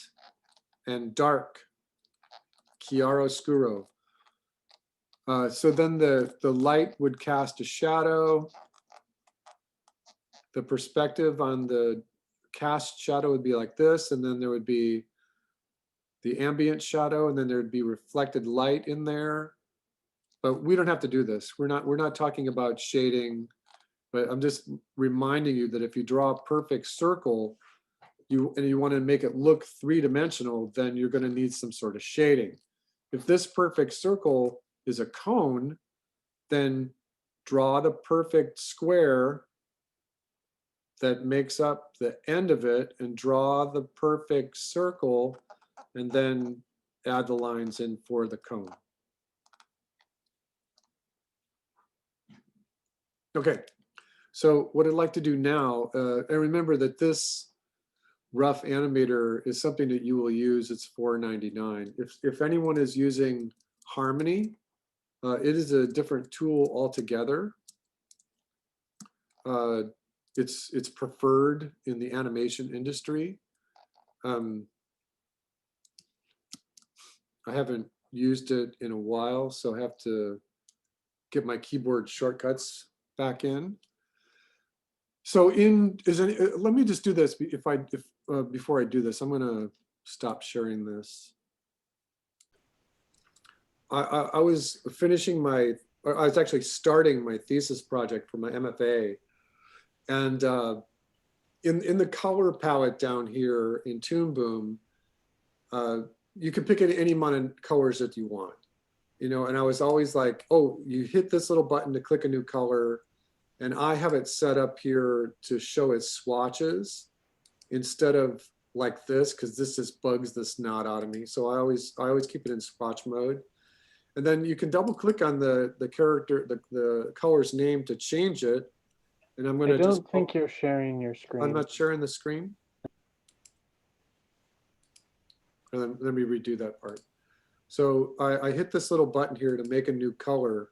and dark, chiaroscuro. So then the light would cast a shadow. The perspective on the cast shadow would be like this, and then there would be the ambient shadow, and then there'd be reflected light in there. But we don't have to do this. We're not talking about shading, but I'm just reminding you that if you draw a perfect circle, and you want to make it look three-dimensional, then you're going to need some sort of shading. If this perfect circle is a cone, then draw the perfect square that makes up the end of it and draw the perfect circle and then add the lines in for the cone. Okay, so what I'd like to do now, and remember that this rough animator is something that you will use. It's $4.99. If anyone is using Harmony, it is a different tool altogether. It's preferred in the animation industry. I haven't used it in a while, so I have to get my keyboard shortcuts back in. So let me just do this. Before I do this, I'm going to stop sharing this. I was actually starting my thesis project for my MFA, and in the color palette down here in Toon Boom, you can pick any amount of colors that you want, and I was always like, oh, you hit this little button to click a new color, and I have it set up here to show as swatches instead of like this, because this just bugs the snot out of me. So I always keep it in swatch mode. And then you can double click on the character, the color's name to change it. And I'm going to I don't think you're sharing your screen. I'm not sharing the screen. And then let me redo that part. So I hit this little button here to make a new color,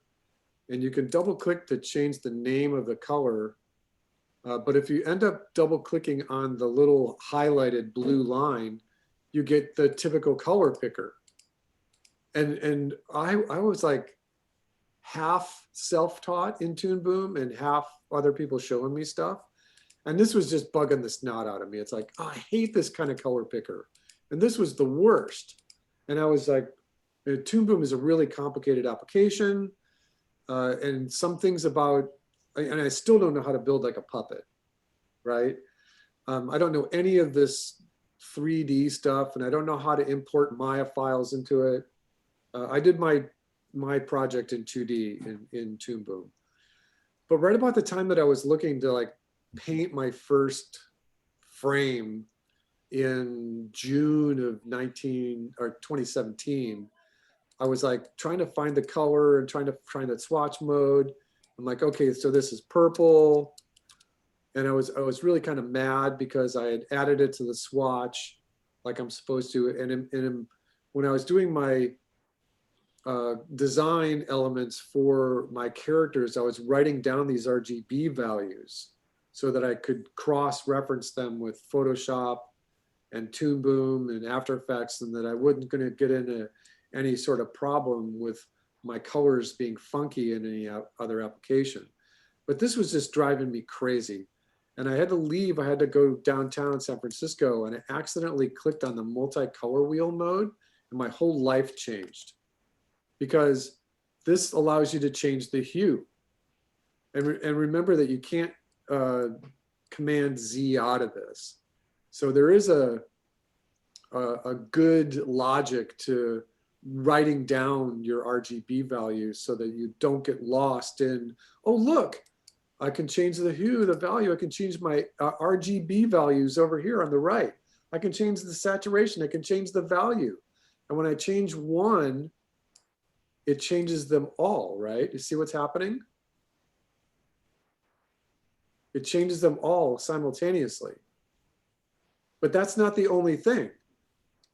and you can double click to change the name of the color. But if you end up double clicking on the little highlighted blue line, you get the typical color picker. And I was like half self-taught in Toon Boom and half other people showing me stuff. And this was just bugging the snot out of me. It's like, oh, I hate this kind of color picker. And this was the worst. And I was like, Toon Boom is a really complicated application. And some things about, and I still don't know how to build like a puppet, right? I don't know any of this 3D stuff, and I don't know how to import Maya files into it. I did my project in 2D in Toon Boom. But right about the time that I was looking to like paint my first frame in June of 2017, I was like trying to find the color and trying to find that swatch mode. I'm like, okay, so this is purple. And I was really kind of mad because I had added it to the swatch like I'm supposed to. And when I was doing my design elements for my characters, I was writing down these RGB values so that I could cross-reference them with Photoshop and Toon Boom and After Effects, and that I wasn't going to get into any sort of problem with my colors being funky in any other application. But this was just driving me crazy. And I had to leave. I had to go downtown San Francisco, and I accidentally clicked on the multicolor wheel mode, and my whole life changed. Because this allows you to change the hue. And remember that you can't Command Z out of this. So there is a good logic to writing down your RGB values so that you don't get lost in, oh, look, I can change the hue, the value. I can change my RGB values over here on the right. I can change the saturation. I can change the value. And when I change one, it changes them all, right? You see what's happening? It changes them all simultaneously. But that's not the only thing.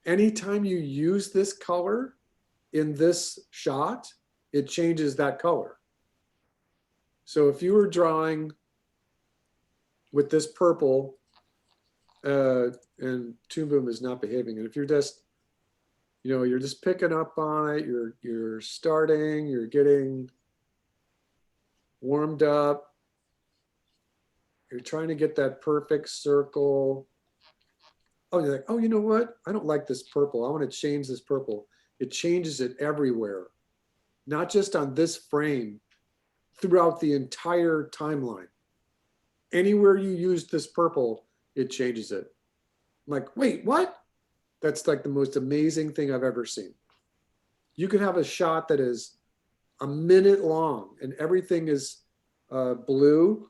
Anytime you use this color in this shot, it changes that color. So if you were drawing with this purple, and Toon Boom is not behaving, and if you're just, you're just picking up on it, you're starting, you're getting warmed up, you're trying to get that perfect circle. Oh, you're like, oh, you know what? I don't like this purple. I want to change this purple. It changes it everywhere, not just on this frame, throughout the entire timeline. Anywhere you use this purple, it changes it. I'm like, wait, what? That's like the most amazing thing I've ever seen. You could have a shot that is a minute long and everything is blue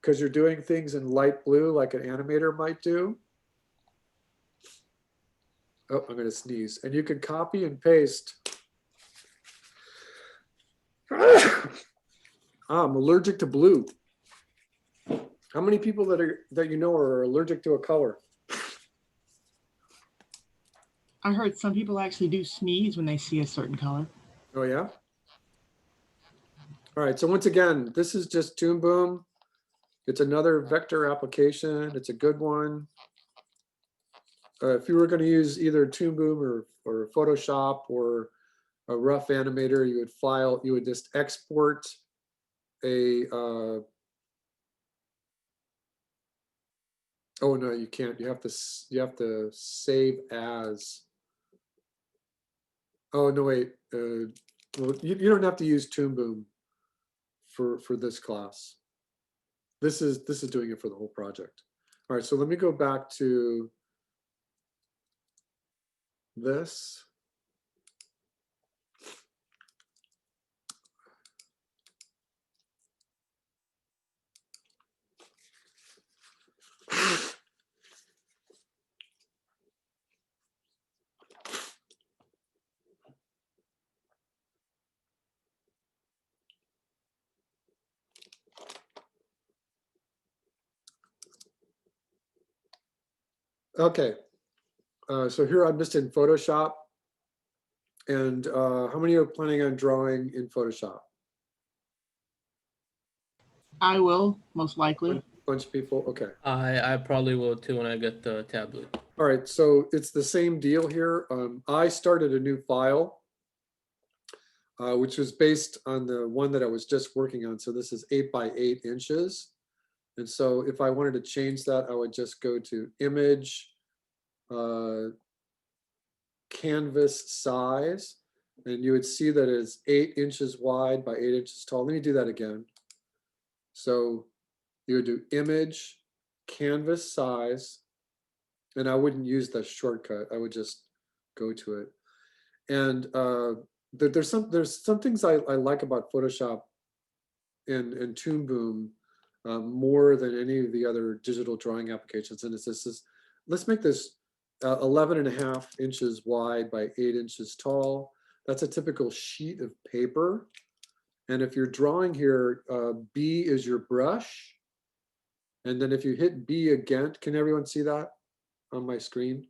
because you're doing things in light blue like an animator might do. Oh, I'm going to sneeze. And you can copy and paste. I'm allergic to blue. How many people that you know are allergic to a color? I heard some people actually do sneeze when they see a certain color. Oh, yeah? All right, so once again, this is just Toon Boom. It's another vector application. It's a good one. If you were going to use either Toon Boom or Photoshop or a rough animator, you would just export a, oh no, you can't. You have to save as. Oh no, wait. Well, you don't have to use Toon Boom for this class. This is doing it for the whole project. All right, so let me go back to this. Okay, so here I'm just in Photoshop. And how many are planning on drawing in Photoshop? I will, most likely. Bunch of people, okay. I probably will too when I get the tablet. All right, so it's the same deal here. I started a new file, which was based on the one that I was just working on. So this is 8 by 8 inches. And so if I wanted to change that, I would just go to Image, Canvas Size, and you would see that it's 8 inches wide by 8 inches tall. Let me do that again. So you would do Image, Canvas Size, and I wouldn't use the shortcut. I would just go to it. And there's some things I like about Photoshop and Toon Boom more than any of the other digital drawing applications. And it's this let's make this 11.5 inches wide by 8 inches tall. That's a typical sheet of paper. And if you're drawing here, B is your brush. And then if you hit B again, can everyone see that on my screen?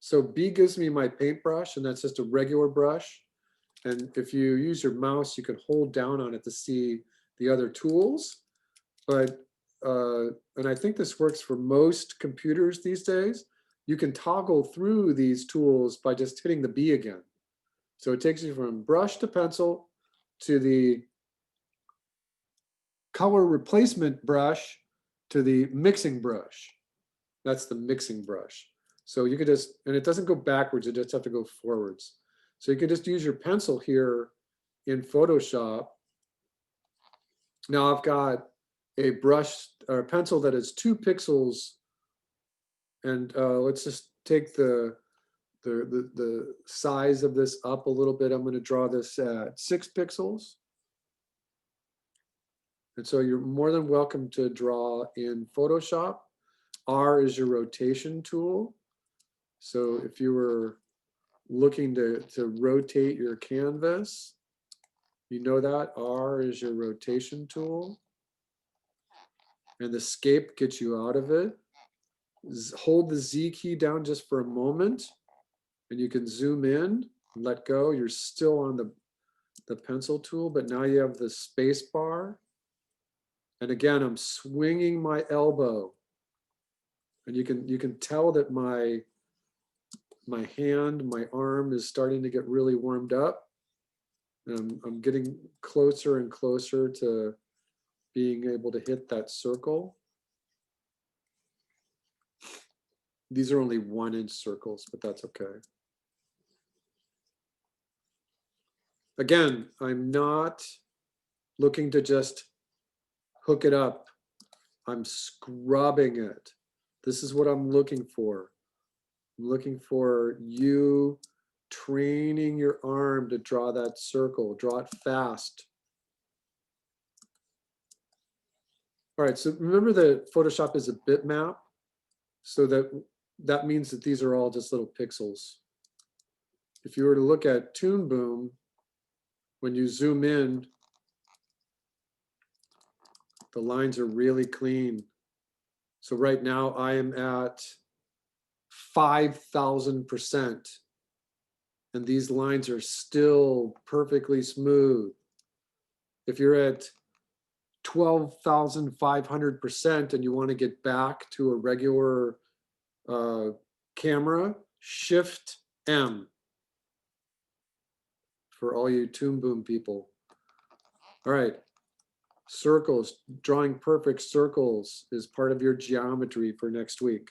So B gives me my paintbrush, and that's just a regular brush. And if you use your mouse, you can hold down on it to see the other tools. But, and I think this works for most computers these days, you can toggle through these tools by just hitting the B again. So it takes you from brush to pencil to the color replacement brush to the mixing brush. That's the mixing brush. So you could just, and it doesn't go backwards, you just have to go forwards. So you can just use your pencil here in Photoshop. Now I've got a brush or a pencil that is 2 pixels. And let's just take the size of this up a little bit. I'm going to draw this at 6 pixels. And so you're more than welcome to draw in Photoshop. R is your rotation tool. So if you were looking to rotate your canvas, you know that R is your rotation tool. and the escape gets you out of it. Hold the Z key down just for a moment, and you can zoom in and let go. You're still on the pencil tool, but now you have the space bar. And again, I'm swinging my elbow, and you can tell that my hand, my arm is starting to get really warmed up. And I'm getting closer and closer to being able to hit that circle. These are only 1-inch circles, but that's okay. Again, I'm not looking to just hook it up. I'm scrubbing it. This is what I'm looking for. I'm looking for you training your arm to draw that circle, draw it fast. All right, so remember that Photoshop is a bitmap, so that means that these are all just little pixels. If you were to look at Toon Boom, when you zoom in, the lines are really clean. So right now I am at 5,000%. And these lines are still perfectly smooth. If you're at 12,500% and you want to get back to a regular camera, Shift M for all you Toon Boom people. All right, circles, drawing perfect circles is part of your geometry for next week.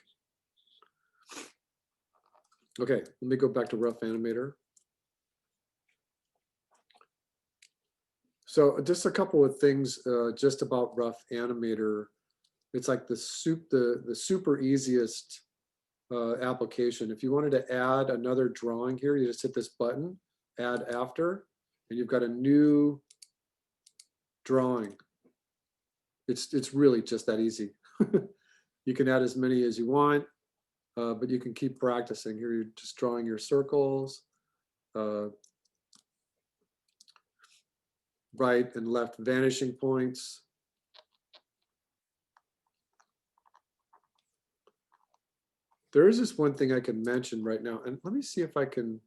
Okay, let me go back to Rough Animator. So just a couple of things just about Rough Animator. It's like the super easiest application. If you wanted to add another drawing here, you just hit this button, Add After, and you've got a new drawing. It's really just that easy. You can add as many as you want, but you can keep practicing. Here you're just drawing your circles, right and left vanishing points. There is this one thing I can mention right now, and let me see if I can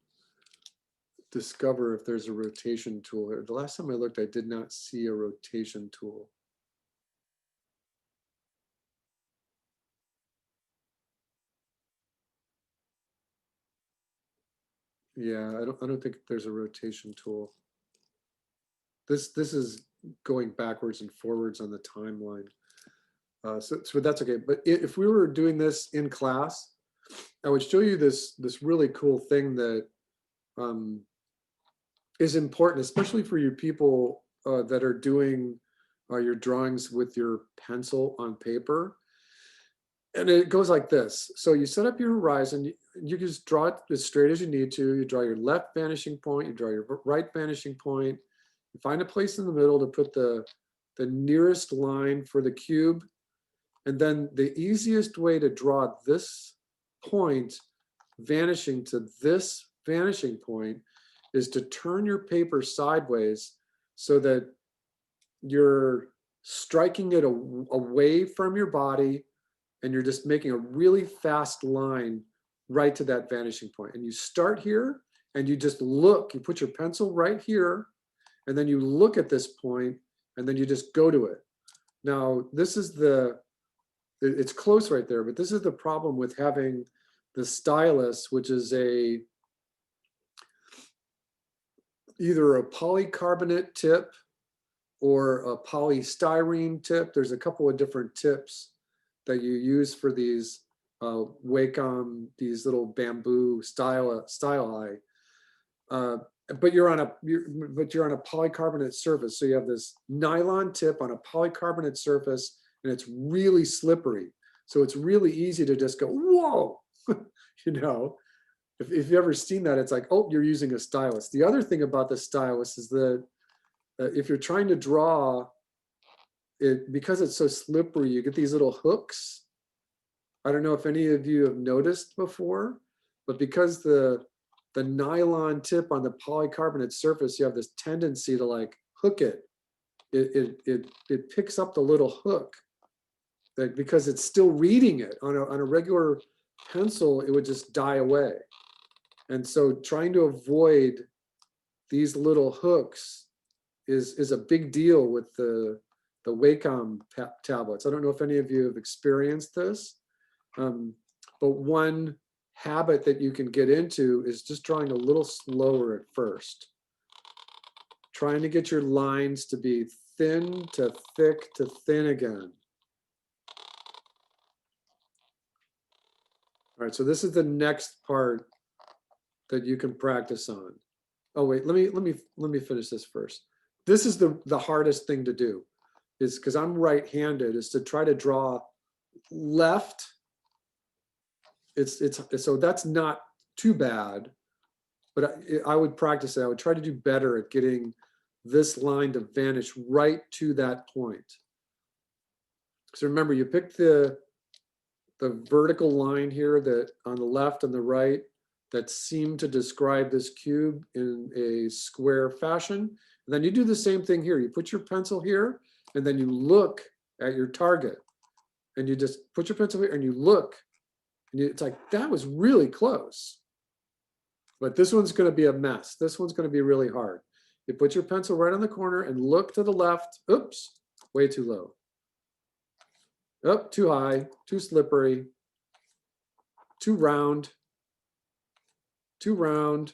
discover if there's a rotation tool here. The last time I looked, I did not see a rotation tool. Yeah, I don't think there's a rotation tool. This is going backwards and forwards on the timeline. So that's okay. But if we were doing this in class, I would show you this really cool thing that is important, especially for you people that are doing your drawings with your pencil on paper. And it goes like this. So you set up your horizon. You just draw it as straight as you need to. You draw your left vanishing point. You draw your right vanishing point. You find a place in the middle to put the nearest line for the cube. And then the easiest way to draw this point vanishing to this vanishing point is to turn your paper sideways so that you're striking it away from your body, and you're just making a really fast line right to that vanishing point. And you start here and you just look, you put your pencil right here, and then you look at this point and then you just go to it. Now, this is it's close right there, but this is the problem with having the stylus, which is either a polycarbonate tip or a polystyrene tip. There's a couple of different tips that you use for these Wacom, these little bamboo styli. But you're on a polycarbonate surface. So you have this nylon tip on a polycarbonate surface, and it's really slippery. So it's really easy to just go, whoa, you know. If you've ever seen that, it's like, oh, you're using a stylus. The other thing about the stylus is that if you're trying to draw it, because it's so slippery, you get these little hooks. I don't know if any of you have noticed before, but because the nylon tip on the polycarbonate surface, you have this tendency to like hook it. It picks up the little hook. Like, because it's still reading it on a regular pencil, it would just die away. And so trying to avoid these little hooks is a big deal with the Wacom tablets. I don't know if any of you have experienced this, but one habit that you can get into is just drawing a little slower at first. Trying to get your lines to be thin to thick to thin again. All right, so this is the next part that you can practice on. Oh wait, let me finish this first. This is the hardest thing to do, is because I'm right-handed, is to try to draw left. It's so that's not too bad, but I would practice it. I would try to do better at getting this line to vanish right to that point. So remember, you pick the vertical line here that on the left and the right that seem to describe this cube in a square fashion. And then you do the same thing here. You put your pencil here, and then you look at your target, and you just put your pencil here and you look, and it's like, that was really close. But this one's going to be a mess. This one's going to be really hard. You put your pencil right on the corner and look to the left. Oops, way too low. Up, too high, too slippery, too round, too round.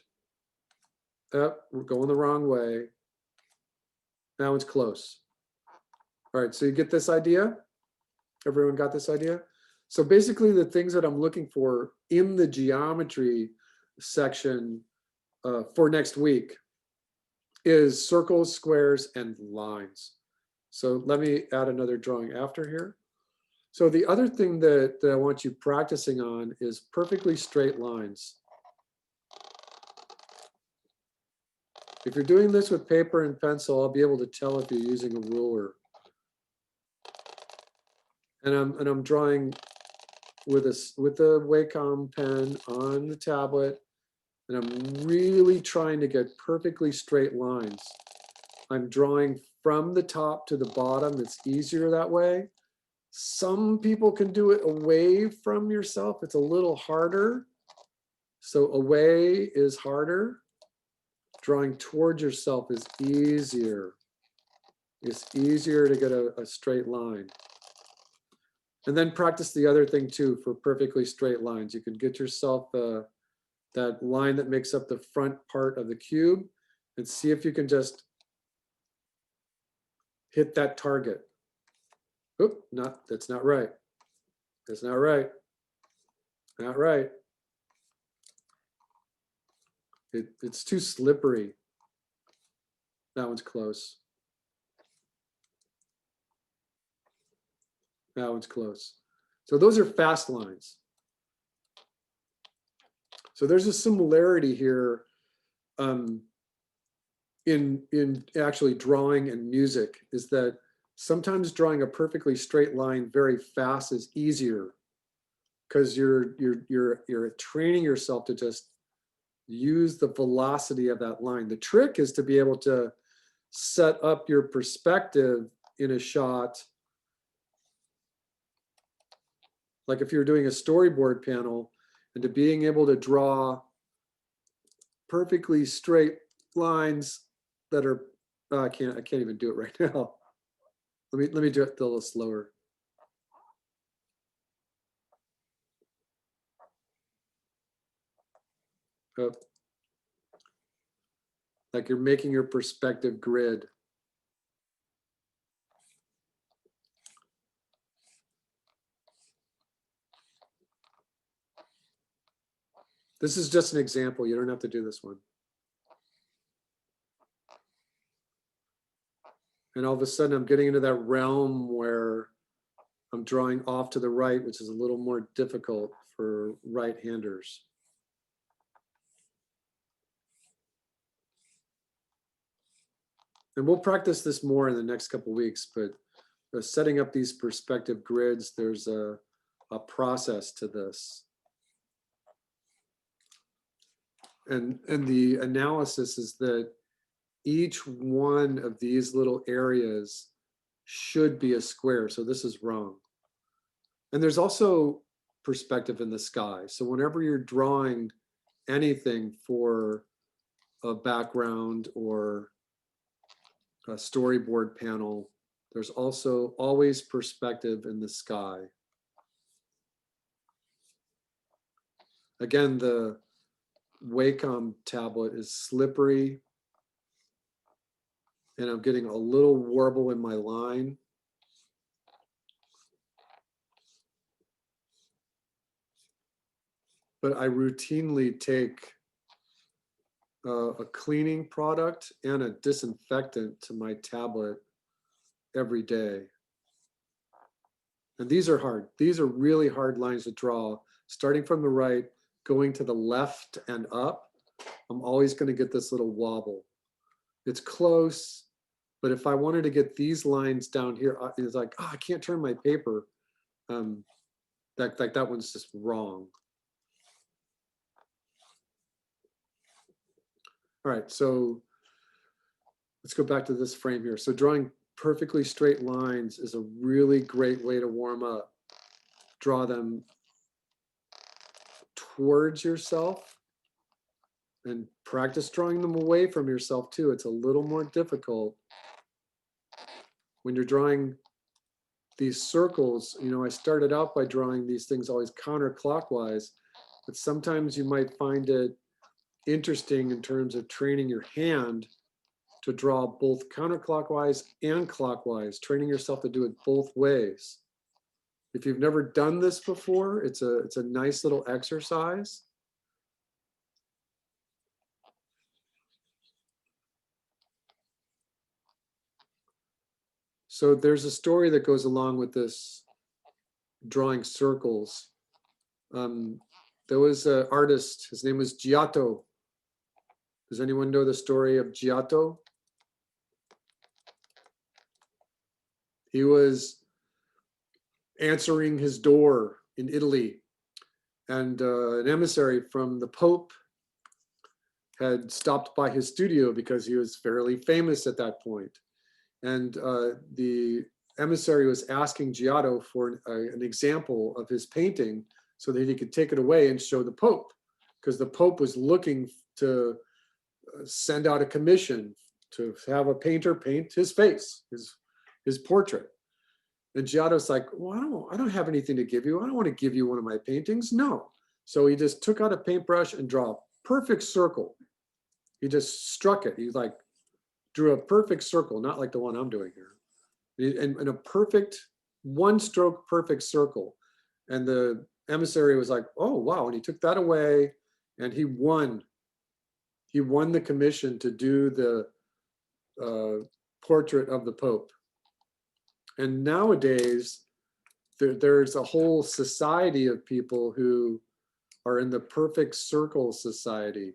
Up, we're going the wrong way. Now it's close. All right, so you get this idea? Everyone got this idea? So basically the things that I'm looking for in the geometry section for next week is circles, squares, and lines. So let me add another drawing after here. So the other thing that I want you practicing on is perfectly straight lines. If you're doing this with paper and pencil, I'll be able to tell if you're using a ruler. And I'm drawing with a Wacom pen on the tablet, and I'm really trying to get perfectly straight lines. I'm drawing from the top to the bottom. It's easier that way. Some people can do it away from yourself. It's a little harder. So away is harder. Drawing towards yourself is easier. It's easier to get a straight line. And then practice the other thing too for perfectly straight lines. You can get yourself that line that makes up the front part of the cube and see if you can just hit that target. Oop, that's not right. That's not right. Not right. It's too slippery. That one's close. That one's close. So those are fast lines. So there's a similarity here in actually drawing and music, is that sometimes drawing a perfectly straight line very fast is easier because you're training yourself to just use the velocity of that line. The trick is to be able to set up your perspective in a shot. Like if you're doing a storyboard panel, and to being able to draw perfectly straight lines that are, I can't even do it right now. Let me do it a little slower. Oh. Like you're making your perspective grid. This is just an example. You don't have to do this one. And all of a sudden I'm getting into that realm where I'm drawing off to the right, which is a little more difficult for right-handers. And we'll practice this more in the next couple of weeks, but setting up these perspective grids, there's a process to this. And the analysis is that each one of these little areas should be a square. So this is wrong. And there's also perspective in the sky. So whenever you're drawing anything for a background or a storyboard panel, there's also always perspective in the sky. Again, the Wacom tablet is slippery, and I'm getting a little warble in my line. But I routinely take a cleaning product and a disinfectant to my tablet every day. And these are hard. These are really hard lines to draw. Starting from the right, going to the left and up, I'm always going to get this little wobble. It's close, but if I wanted to get these lines down here, it's like, oh, I can't turn my paper. That one's just wrong. All right, so let's go back to this frame here. So drawing perfectly straight lines is a really great way to warm up. Draw them towards yourself and practice drawing them away from yourself too. It's a little more difficult. When you're drawing these circles, you know, I started out by drawing these things always counterclockwise, but sometimes you might find it interesting in terms of training your hand to draw both counterclockwise and clockwise, training yourself to do it both ways. If you've never done this before, it's a nice little exercise. So there's a story that goes along with this drawing circles. There was an artist, his name was Giotto. Does anyone know the story of Giotto? He was answering his door in Italy, and an emissary from the Pope had stopped by his studio because he was fairly famous at that point. And the emissary was asking Giotto for an example of his painting so that he could take it away and show the Pope, because the Pope was looking to send out a commission to have a painter paint his face, his portrait. And Giotto's like, well, I don't have anything to give you. I don't want to give you one of my paintings. No. So he just took out a paintbrush and drew a perfect circle. He just struck it. He like drew a perfect circle, not like the one I'm doing here. And a perfect, one stroke, perfect circle. And the emissary was like, oh, wow. And he took that away and he won. He won the commission to do the portrait of the Pope. And nowadays, there's a whole society of people who are in the perfect circle society.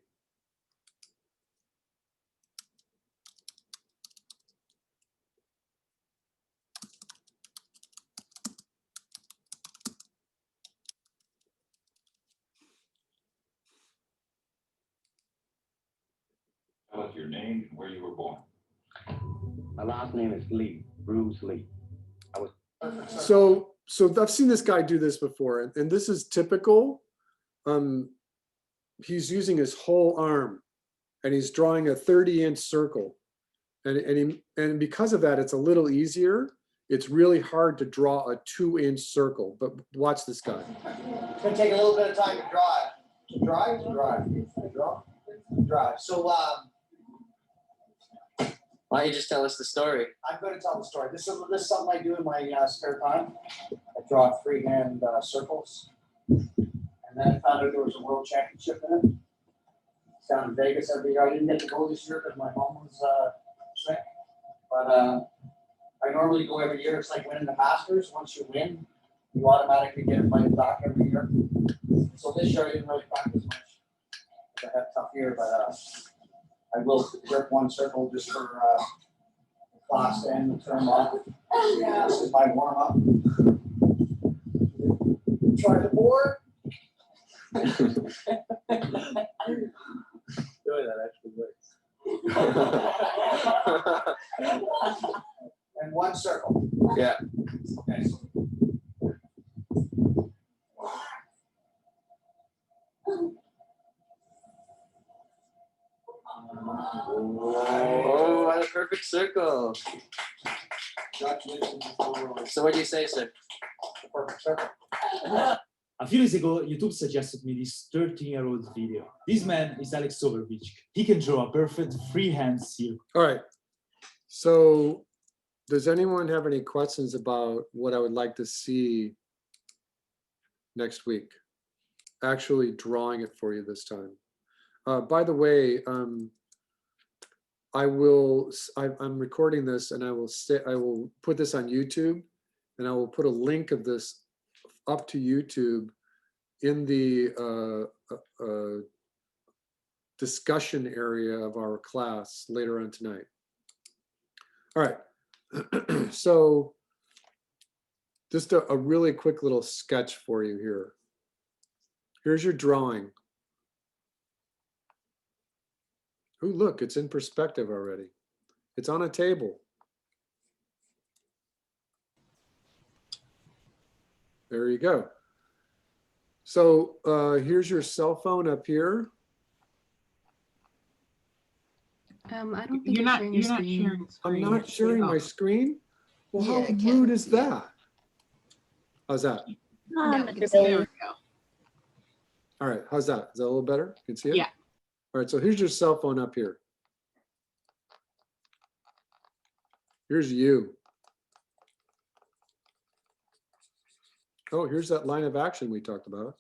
Tell us your name and where you were born. My last name is Lee, Bruce Lee. So I've seen this guy do this before, and this is typical. He's using his whole arm, and he's drawing a 30-inch circle, and because of that, it's a little easier. It's really hard to draw a 2-inch circle, but watch this guy. It's gonna take a little bit of time to draw it. To drive. So why don't you just tell us the story? I'm going to tell the story. This is something I do in my spare time. I draw freehand circles. And then I found out there was a world championship in it. It's down in Vegas every year. I didn't get to go this year because my mom was sick. But I normally go every year. It's like winning the Masters. Once you win, you automatically get invited back every year. So this year I didn't really practice much. I had a tough year, but I will rip one circle just for the class to end the term off. This is my warm up. Try the board. That actually works. And one circle. Yeah. Okay. got a perfect circle. Congratulations. So what do you say, sir? Perfect circle. A few days ago, YouTube suggested me this 13-year-old video. This man is Alex Overbeach. He can draw a perfect freehand seal. All right. So does anyone have any questions about what I would like to see next week? Actually drawing it for you this time. By the way, I'm recording this and I will put this on YouTube, and I will put a link of this up to YouTube in the discussion area of our class later on tonight. All right, so just a really quick little sketch for you here. Here's your drawing. Oh, look, it's in perspective already. It's on a table. There you go. So here's your cell phone up here. I don't think You're not sharing I'm screen. not sharing my screen? Well, Yeah, how Kevin. rude is that? How's that? No, Um, Mr. There Billy. we go. All right, how's that? Is that a little better? You can see it? Yeah. All right, so here's your cell phone up here. Here's you. Oh, here's that line of action we talked about.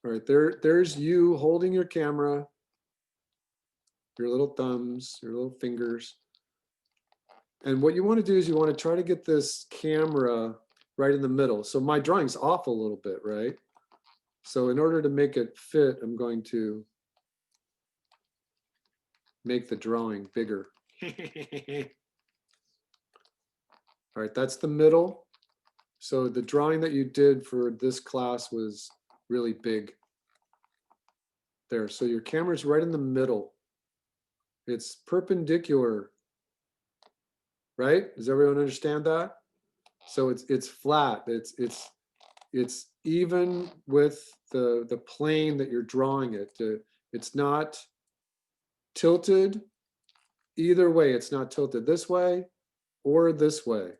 All right, there's you holding your camera, your little thumbs, your little fingers. And what you want to do is you want to try to get this camera right in the middle. So my drawing's off a little bit, right? So in order to make it fit, I'm going to make the drawing bigger. All right, that's the middle. So the drawing that you did for this class was really big. There, so your camera's right in the middle. It's perpendicular, right? Does everyone understand that? So it's flat. It's even with the plane that you're drawing it. It's not tilted either way. It's not tilted this way or this way.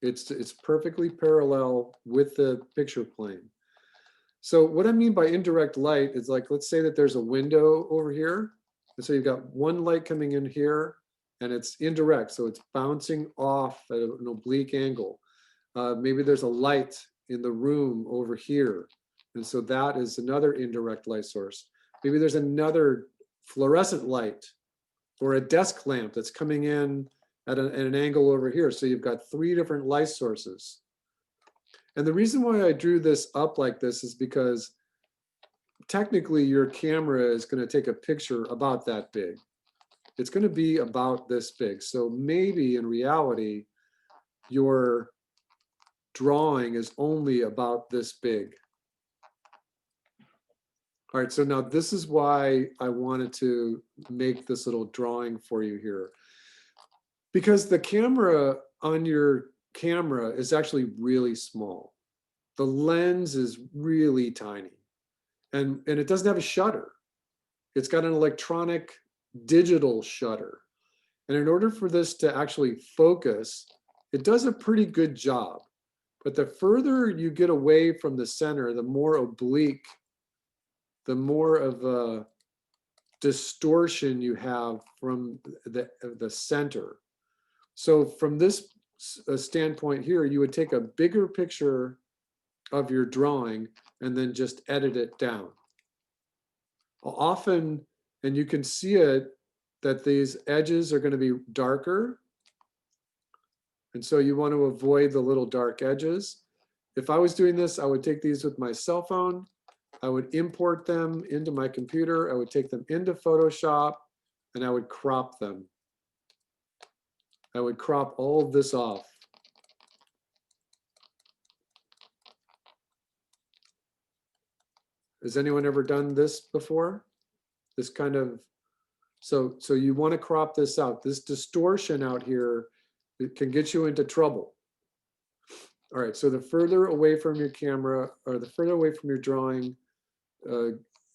It's perfectly parallel with the picture plane. So what I mean by indirect light is, like, let's say that there's a window over here. And so you've got one light coming in here and it's indirect. So it's bouncing off at an oblique angle. Maybe there's a light in the room over here. And so that is another indirect light source. Maybe there's another fluorescent light or a desk lamp that's coming in at an angle over here. So you've got three different light sources. And the reason why I drew this up like this is because technically your camera is going to take a picture about that big. It's going to be about this big. So maybe in reality, your drawing is only about this big. All right, so now this is why I wanted to make this little drawing for you here. Because the camera on your camera is actually really small. The lens is really tiny, and it doesn't have a shutter. It's got an electronic digital shutter. And in order for this to actually focus, it does a pretty good job. But the further you get away from the center, the more oblique, the more of a distortion you have from the center. So from this standpoint here, you would take a bigger picture of your drawing and then just edit it down. Often, and you can see it, that these edges are going to be darker. And so you want to avoid the little dark edges. If I was doing this, I would take these with my cell phone. I would import them into my computer. I would take them into Photoshop and I would crop them. I would crop all of this off. Has anyone ever done this before? This kind of, so you want to crop this out. This distortion out here, it can get you into trouble. All right, so the further away from your camera or the further away from your drawing,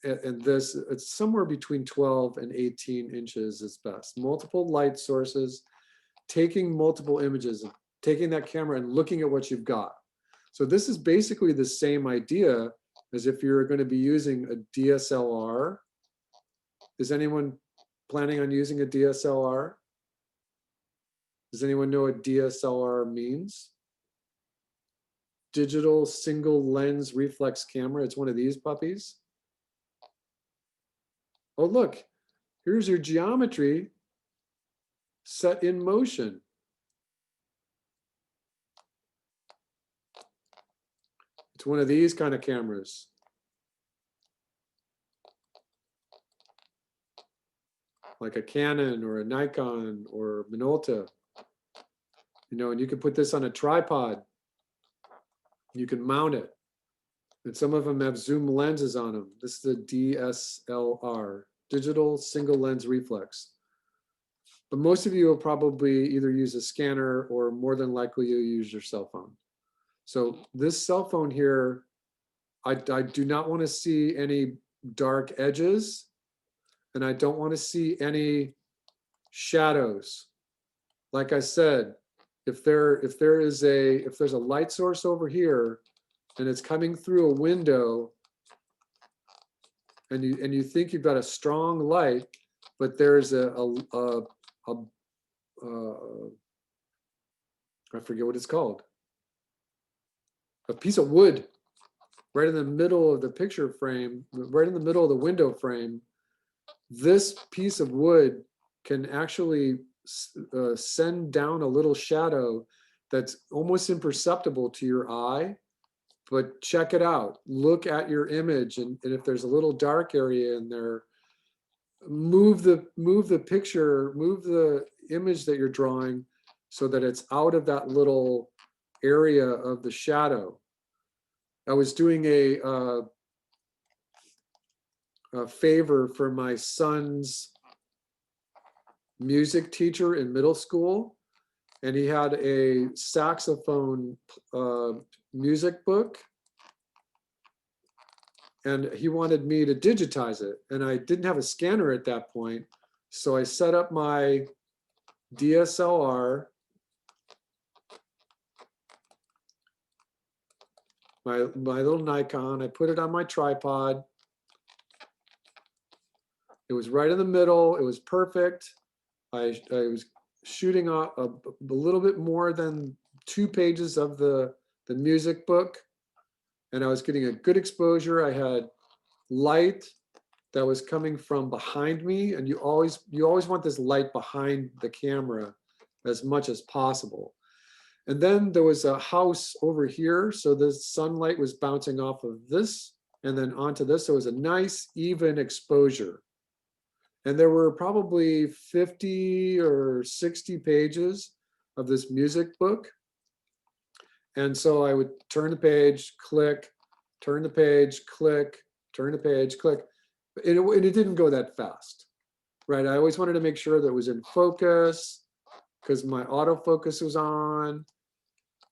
and this, it's somewhere between 12 and 18 inches is best. Multiple light sources, taking multiple images, taking that camera and looking at what you've got. So this is basically the same idea as if you're going to be using a DSLR. Is anyone planning on using a DSLR? Does anyone know what DSLR means? Digital single lens reflex camera. It's one of these puppies. Oh, look, here's your geometry set in motion. It's one of these kind of cameras. Like a Canon or a Nikon or Minolta. You know, and you can put this on a tripod. You can mount it. And some of them have zoom lenses on them. This is the DSLR, digital single lens reflex. But most of you will probably either use a scanner or more than likely you'll use your cell phone. So this cell phone here, I do not want to see any dark edges, and I don't want to see any shadows. Like I said, if there's a light source over here and it's coming through a window and you think you've got a strong light, but there's I forget what it's called. A piece of wood right in the middle of the picture frame, right in the middle of the window frame. This piece of wood can actually send down a little shadow that's almost imperceptible to your eye. But check it out. Look at your image, and if there's a little dark area in there, move the picture, move the image that you're drawing so that it's out of that little area of the shadow. I was doing a favor for my son's music teacher in middle school, and he had a saxophone music book, and he wanted me to digitize it, and I didn't have a scanner at that point, so I set up my DSLR, my little Nikon. I put it on my tripod. It was right in the middle. It was perfect. I was shooting a little bit more than 2 pages of the music book, and I was getting a good exposure. I had light that was coming from behind me, and you always want this light behind the camera as much as possible. And then there was a house over here, so the sunlight was bouncing off of this and then onto this, so it was a nice even exposure. And there were probably 50 or 60 pages of this music book. And so I would turn the page, click, turn the page, click, turn the page, click. And it didn't go that fast, right? I always wanted to make sure that it was in focus because my autofocus was on.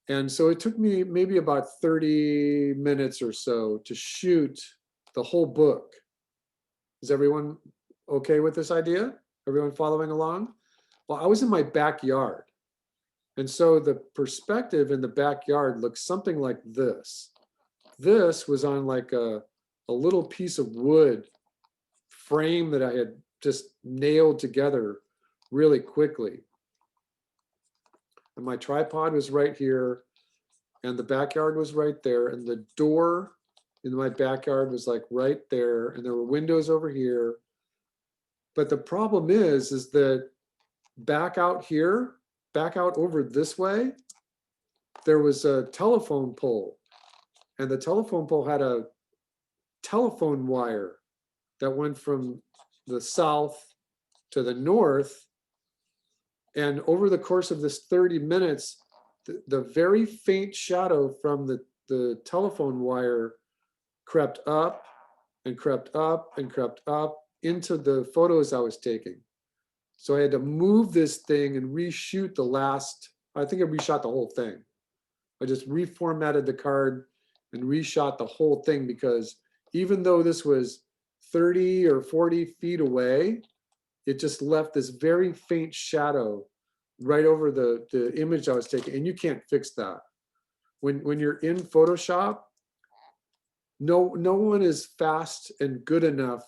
And so it took me maybe about 30 minutes or so to shoot the whole book. Is everyone okay with this idea? Everyone following along? Well, I was in my backyard. And so the perspective in the backyard looks something like this. This was on like a little piece of wood frame that I had just nailed together really quickly. And my tripod was right here, and the backyard was right there, and the door in my backyard was like right there, and there were windows over here. But the problem is that back out here, back out over this way, there was a telephone pole, and the telephone pole had a telephone wire that went from the south to the north. And over the course of this 30 minutes, the very faint shadow from the telephone wire crept up and crept up and crept up into the photos I was taking. So I had to move this thing and reshoot the last, I think I reshot the whole thing. I just reformatted the card and reshot the whole thing because even though this was 30 or 40 feet away, it just left this very faint shadow right over the image I was taking, and you can't fix that. When you're in Photoshop, no one is fast and good enough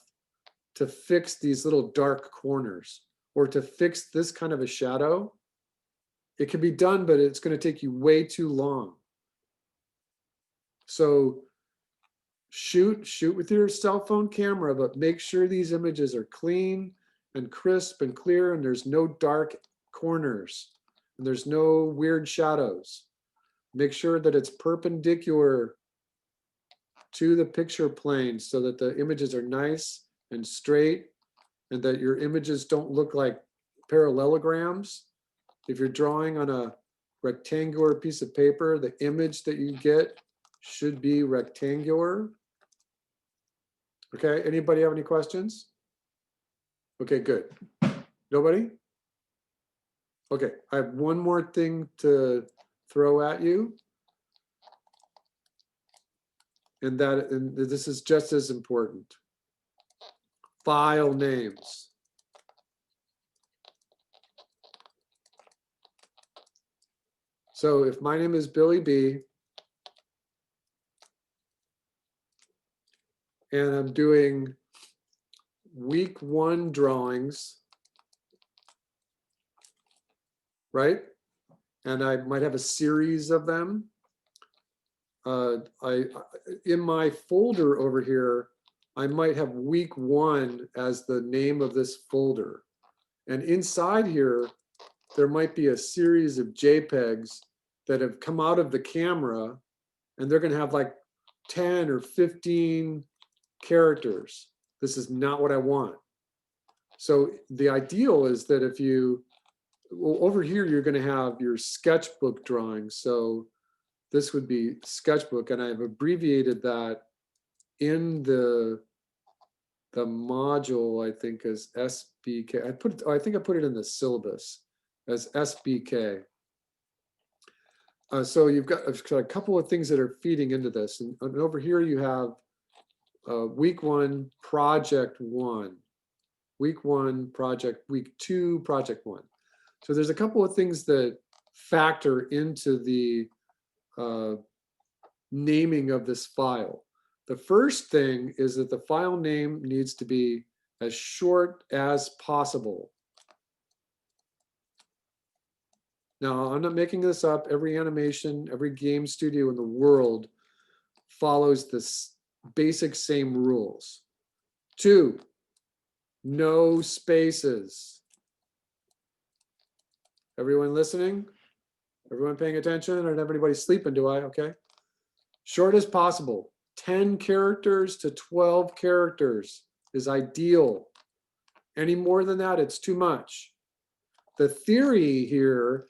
to fix these little dark corners or to fix this kind of a shadow. It can be done, but it's going to take you way too long. So shoot with your cell phone camera, but make sure these images are clean and crisp and clear, and there's no dark corners and there's no weird shadows. Make sure that it's perpendicular to the picture plane so that the images are nice and straight and that your images don't look like parallelograms. If you're drawing on a rectangular piece of paper, the image that you get should be rectangular. Okay, anybody have any questions? Okay, good. Nobody? Okay, I have one more thing to throw at you. And this is just as important. File names. So if my name is Billy B, and I'm doing week 1 drawings, right? And I might have a series of them. In my folder over here, I might have week 1 as the name of this folder. And inside here, there might be a series of JPEGs that have come out of the camera, and they're going to have like 10 or 15 characters. This is not what I want. So the ideal is that if you, well, over here, you're going to have your sketchbook drawings. So this would be sketchbook, and I've abbreviated that in the module, I think, as SBK. I think I put it in the syllabus as SBK. So I've got a couple of things that are feeding into this, and over here you have week 1, project 1, week 1, project, week 2, project 1. So there's a couple of things that factor into the naming of this file. The first thing is that the file name needs to be as short as possible. Now, I'm not making this up. Every animation, every game studio in the world follows this basic same rules. 2, no spaces. Everyone listening? Everyone paying attention? I don't have anybody sleeping, do I? Okay. Short as possible. 10 characters to 12 characters is ideal. Any more than that, it's too much. The theory here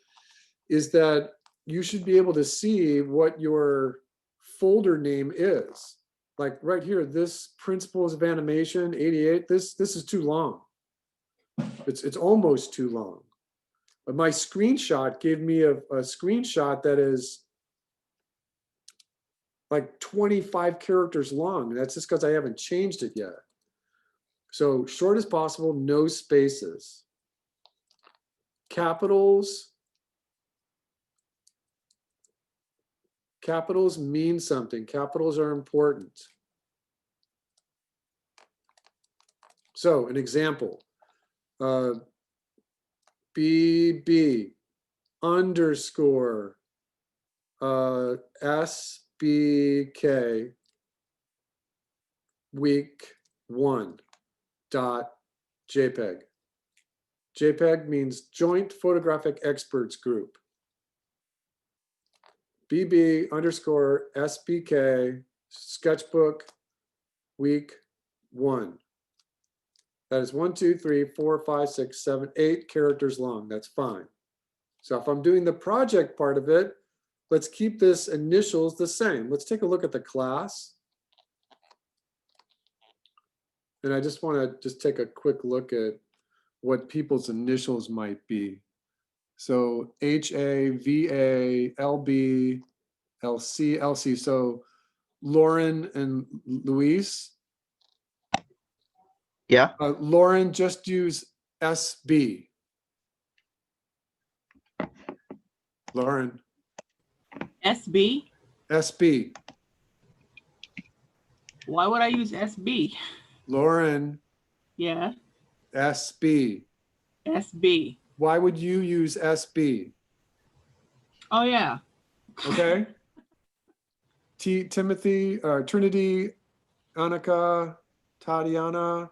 is that you should be able to see what your folder name is. Like right here, this Principles of Animation 88, this is too long. It's almost too long. But my screenshot gave me a screenshot that is like 25 characters long. That's just because I haven't changed it yet. So short as possible, no spaces. Capitals mean something. Capitals are important. So an example, BB underscore SBK week 1 dot JPEG. JPEG means Joint Photographic Experts Group. BB underscore SBK sketchbook week 1. That is 1, 2, 3, 4, 5, 6, 7, 8 characters long. That's fine. So if I'm doing the project part of it, let's keep this initials the same. Let's take a look at the class. And I just want to take a quick look at what people's initials might be. So HA, VA, LB, LC, LC. So Lauren and Luis. Yeah. Lauren, just use SB. Lauren, SB? SB. Why would I use SB? Lauren, Yeah, SB. SB. Why would you use SB? Oh, yeah. Okay. Timothy, Trinity, Annika, Tatiana.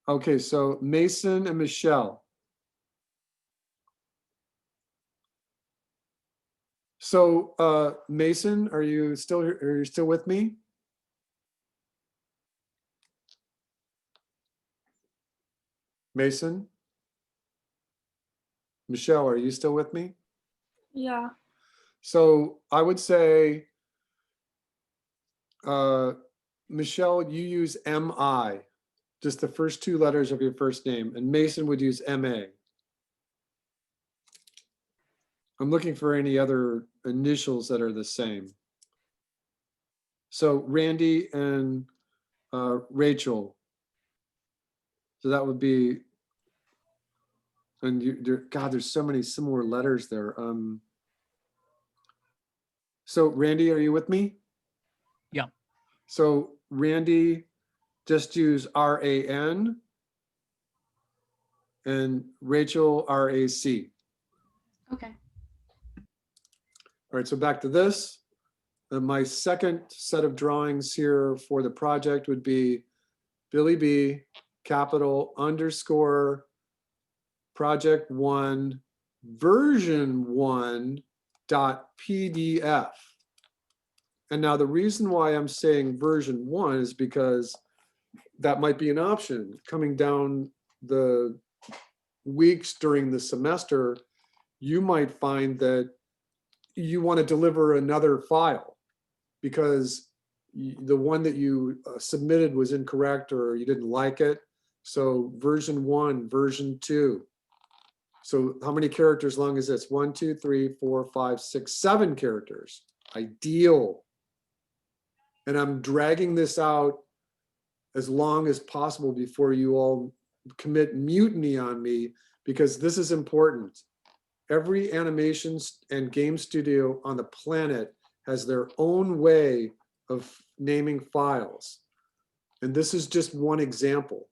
Okay, so Mason and Michelle. So Mason, are you still here? Are you still with me? Mason? Michelle, are you still with me? Yeah. So I would say, Michelle, you use MI, just the first two letters of your first name, and Mason would use MA. I'm looking for any other initials that are the same. So Randy and Rachel. So that would be, and God, there's so many similar letters there. So Randy, are you with me? Yeah. So Randy, just use RAN, and Rachel, RAC. Okay. All right, so back to this. My second set of drawings here for the project would be Billy B, capital underscore project one version 1 dot PDF. And now the reason why I'm saying version 1 is because that might be an option coming down the weeks during the semester. You might find that you want to deliver another file because the one that you submitted was incorrect or you didn't like it. So version 1, version 2. So how many characters long is this? 1, 2, 3, 4, 5, 6, 7 characters. Ideal. And I'm dragging this out as long as possible before you all commit mutiny on me, because this is important. Every animation and game studio on the planet has their own way of naming files. And this is just one example.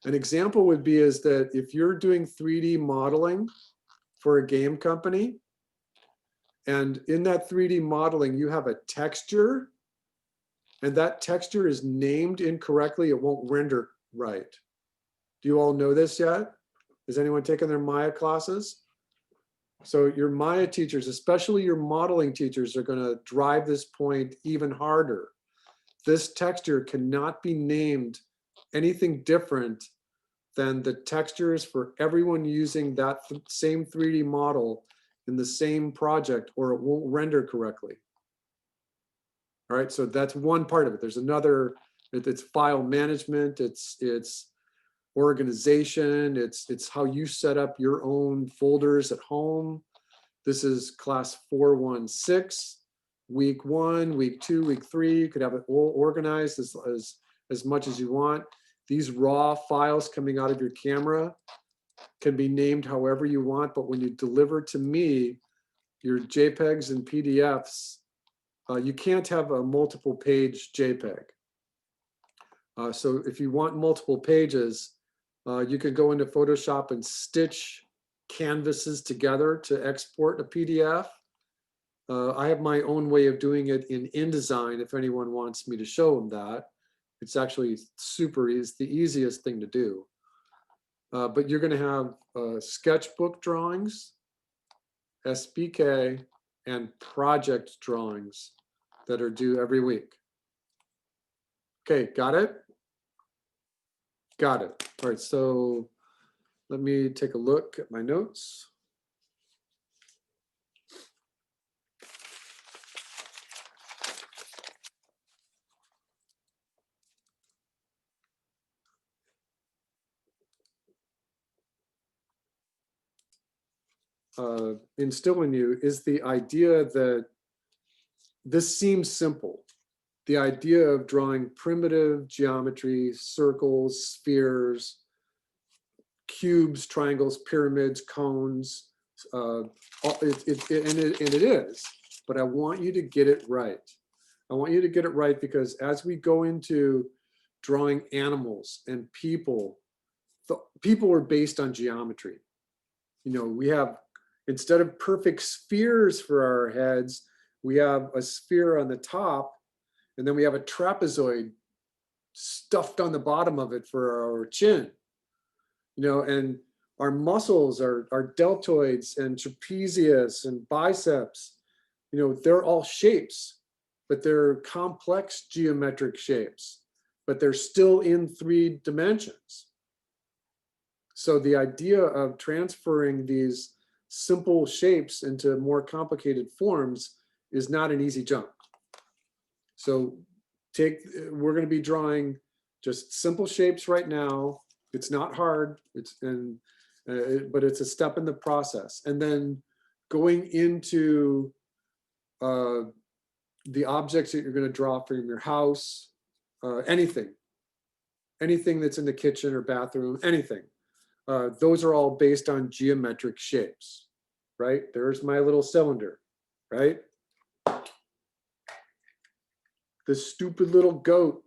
An example would be is that if you're doing 3D modeling for a game company, and in that 3D modeling, you have a texture, and that texture is named incorrectly, it won't render right. Do you all know this yet? Has anyone taken their Maya classes? So your Maya teachers, especially your modeling teachers, are going to drive this point even harder. This texture cannot be named anything different than the textures for everyone using that same 3D model in the same project, or it won't render correctly. All right, so that's one part of it. There's another, it's file management, it's organization, it's how you set up your own folders at home. This is class 416, week 1, week 2, week 3. You could have it all organized as much as you want. These raw files coming out of your camera can be named however you want, but when you deliver to me your JPEGs and PDFs, you can't have a multiple page JPEG. So if you want multiple pages, you could go into Photoshop and stitch canvases together to export a PDF. I have my own way of doing it in InDesign if anyone wants me to show them that. It's actually super easy, it's the easiest thing to do. But you're going to have sketchbook drawings, SBK, and project drawings that are due every week. Okay, got it? Got it. All right, so let me take a look at my notes. instill in you is the idea that this seems simple. The idea of drawing primitive geometry, circles, spheres, cubes, triangles, pyramids, cones, and it is, but I want you to get it right. I want you to get it right because as we go into drawing animals and people, people are based on geometry. You know, we have, instead of perfect spheres for our heads, we have a sphere on the top, and then we have a trapezoid stuffed on the bottom of it for our chin. You know, and our muscles are deltoids and trapezius and biceps. You know, they're all shapes, but they're complex geometric shapes, but they're still in 3 dimensions. So the idea of transferring these simple shapes into more complicated forms is not an easy jump. So we're going to be drawing just simple shapes right now. It's not hard, but it's a step in the process. And then going into the objects that you're going to draw from your house, anything that's in the kitchen or bathroom, anything. Those are all based on geometric shapes, right? There's my little cylinder, right? This stupid little goat.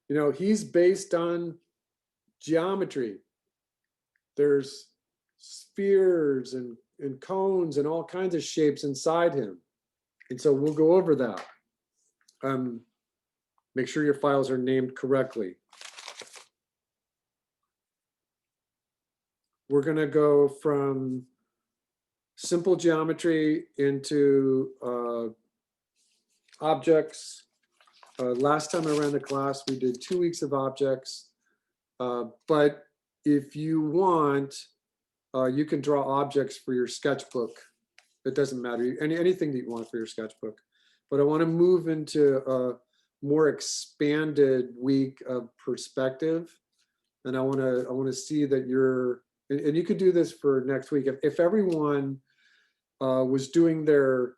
You know, he's based on geometry. There's spheres and cones and all kinds of shapes inside him. And so we'll go over that. Make sure your files are named correctly. We're going to go from simple geometry into objects. Last time I ran the class, we did 2 weeks of objects. But if you want, you can draw objects for your sketchbook. It doesn't matter, anything that you want for your sketchbook. But I want to move into a more expanded week of perspective. And I want to see that you're, and you could do this for next week. If everyone was doing their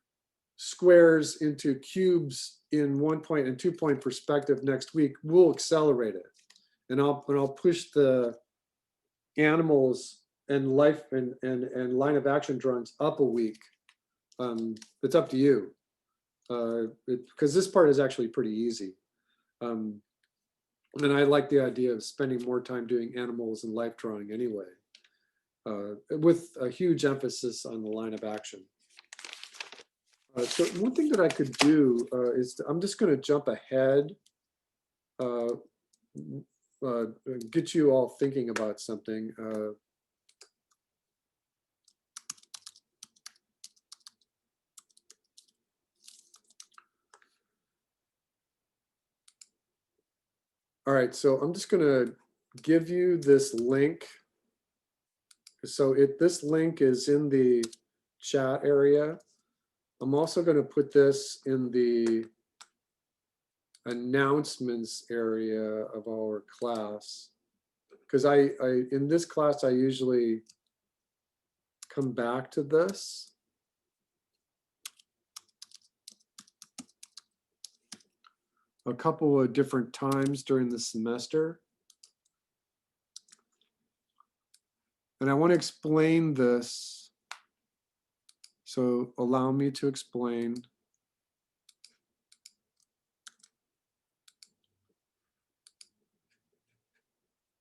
squares into cubes in 1-point and 2-point perspective next week, we'll accelerate it. And I'll push the animals and life and line of action drawings up a week. It's up to you. Because this part is actually pretty easy. And I like the idea of spending more time doing animals and life drawing anyway, with a huge emphasis on the line of action. So one thing that I could do is I'm just going to jump ahead, get you all thinking about something. All right, so I'm just going to give you this link. So this link is in the chat area. I'm also going to put this in the announcements area of our class, because in this class I usually come back to this. A couple of different times during the semester. And I want to explain this. So allow me to explain.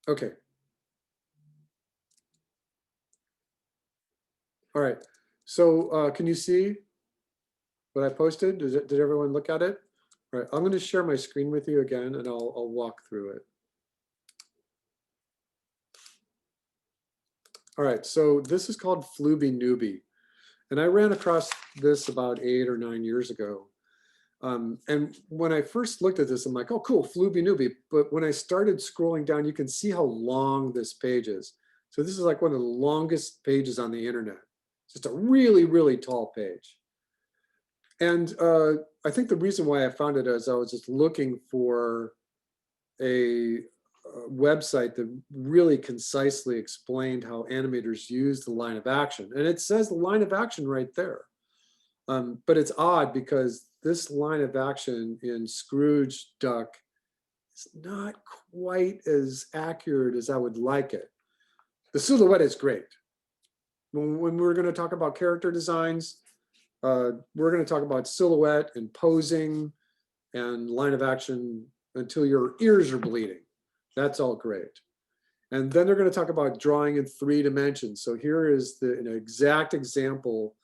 Okay. All right. So can you see what I posted? Did everyone look at it? All right, I'm going to share my screen with you again, and I'll walk through it. All right, so this is called Fluby Newbie, and I ran across this about 8 or 9 years ago. And when I first looked at this, I'm like, oh, cool, Fluby Newbie. But when I started scrolling down, you can see how long this page is. So this is like one of the longest pages on the internet. It's just a really, really tall page. And I think the reason why I found it is I was just looking for a website that really concisely explained how animators use the line of action. And it says the line of action right there. But it's odd because this line of action in Scrooge Duck is not quite as accurate as I would like it. The silhouette is great. When we're going to talk about character designs, we're going to talk about silhouette and posing and line of action until your ears are bleeding. That's all great. And then they're going to talk about drawing in 3 dimensions. So here is an exact example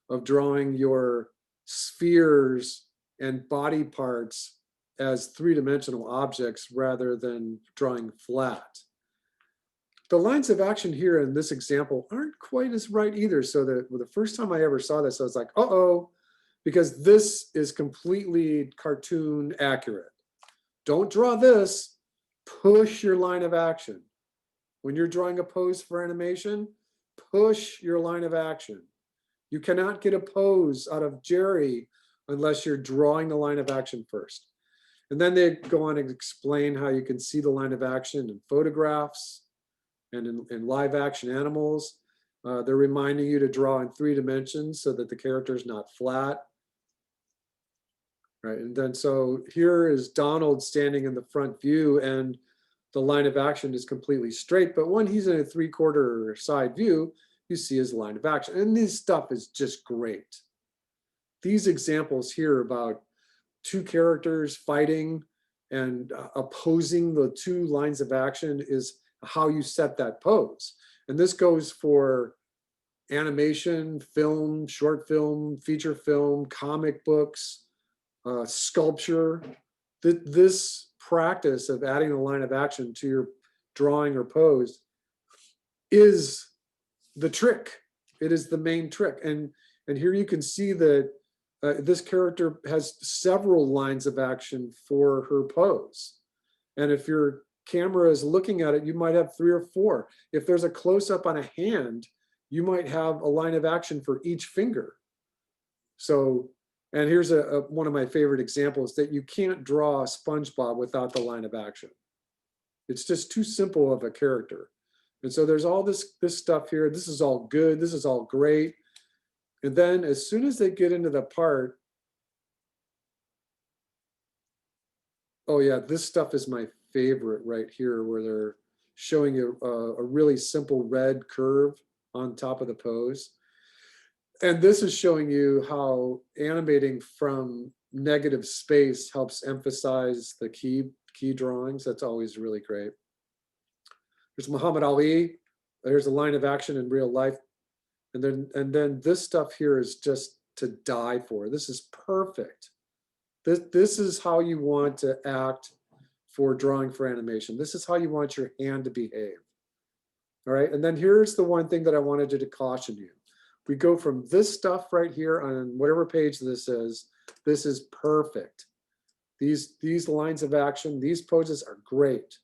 of drawing your spheres and body parts as 3-dimensional objects rather than drawing flat. The lines of action here in this example aren't quite as right either. So the first time I ever saw this, I was like, uh-oh, because this is completely cartoon accurate. Don't draw this, push your line of action. When you're drawing a pose for animation, push your line of action. You cannot get a pose out of Jerry unless you're drawing the line of action first. And then they go on and explain how you can see the line of action in photographs and in live action animals. They're reminding you to draw in 3 dimensions so that the character is not flat. Right, and then so here is Donald standing in the front view and the line of action is completely straight, but when he's in a 3/4 side view, you see his line of action. And this stuff is just great. These examples here about 2 characters fighting and opposing the 2 lines of action is how you set that pose. And this goes for animation, film, short film, feature film, comic books, sculpture. This practice of adding a line of action to your drawing or pose is the trick. It is the main trick. And here you can see that this character has several lines of action for her pose. And if your camera is looking at it, you might have 3 or 4. If there's a close-up on a hand, you might have a line of action for each finger. So, and here's one of my favorite examples that you can't draw SpongeBob without the line of action. It's just too simple of a character. And so there's all this stuff here. This is all good. This is all great. And then as soon as they get into the part, oh yeah, this stuff is my favorite right here, where they're showing you a really simple red curve on top of the pose. And this is showing you how animating from negative space helps emphasize the key drawings. That's always really great. There's Muhammad Ali. There's a line of action in real life. And then this stuff here is just to die for. This is perfect. This is how you want to act for drawing for animation. This is how you want your hand to behave. All right, and then here's the one thing that I wanted to caution you. We go from this stuff right here on whatever page this is perfect. These lines of action, these poses are great.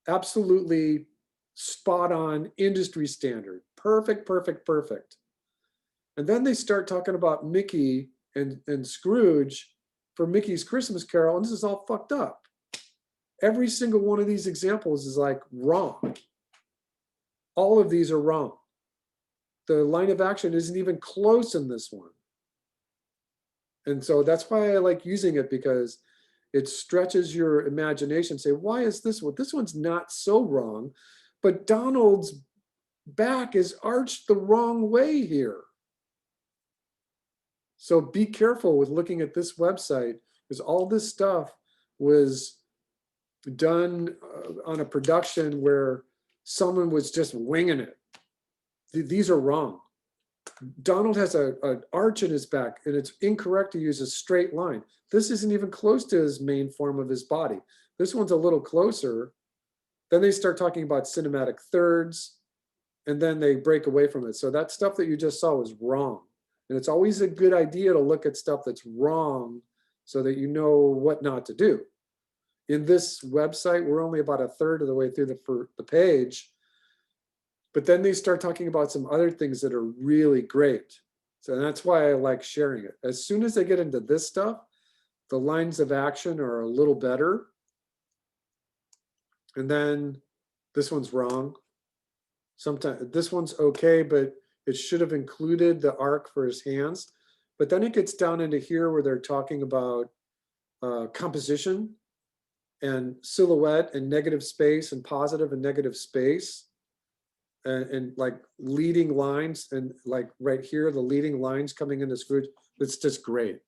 Absolutely spot on, industry standard. Perfect, perfect, perfect. And then they start talking about Mickey and Scrooge for Mickey's Christmas Carol, and this is all fucked up. Every single one of these examples is like wrong. All of these are wrong. The line of action isn't even close in this one. And so that's why I like using it, because it stretches your imagination. Say, why is this one? This one's not so wrong, but Donald's back is arched the wrong way here. So be careful with looking at this website, because all this stuff was done on a production where someone was just winging it. These are wrong. Donald has an arch in his back, and it's incorrect to use a straight line. This isn't even close to his main form of his body. This one's a little closer. Then they start talking about cinematic thirds, and then they break away from it. So that stuff that you just saw was wrong. And it's always a good idea to look at stuff that's wrong so that you know what not to do. In this website, we're only about 1/3 of the way through the page. But then they start talking about some other things that are really great. So that's why I like sharing it. As soon as they get into this stuff, the lines of action are a little better. And then this one's wrong. Sometimes this one's okay, but it should have included the arc for his hands. But then it gets down into here where they're talking about composition and silhouette and negative space and positive and negative space. And like leading lines, and like right here, the leading lines coming in this group, it's just great.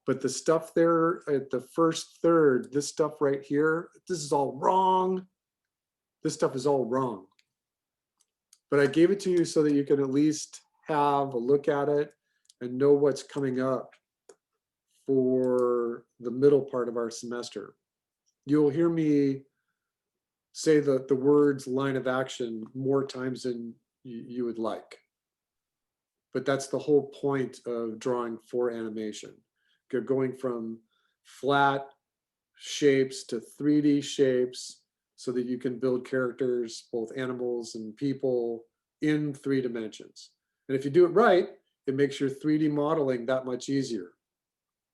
But the stuff there at the first third, this stuff right here, this is all wrong. This stuff is all wrong. But I gave it to you so that you can at least have a look at it and know what's coming up for the middle part of our semester. You'll hear me say the words line of action more times than you would like. But that's the whole point of drawing for animation. You're going from flat shapes to 3D shapes so that you can build characters, both animals and people, in 3 dimensions. And if you do it right, it makes your 3D modeling that much easier.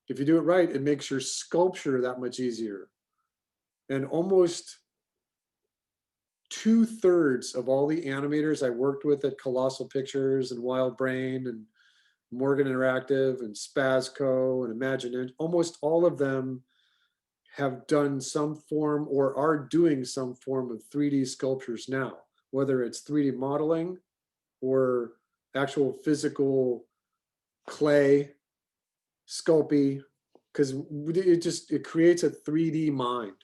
If you do it right, it makes your sculpture that much easier. And almost 2/3 of all the animators I worked with at Colossal Pictures and Wild Brain and Morgan Interactive and Spazco and Imagine, almost all of them have done some form or are doing some form of 3D sculptures now, whether it's 3D modeling or actual physical clay, sculpey, because it creates a 3D mind.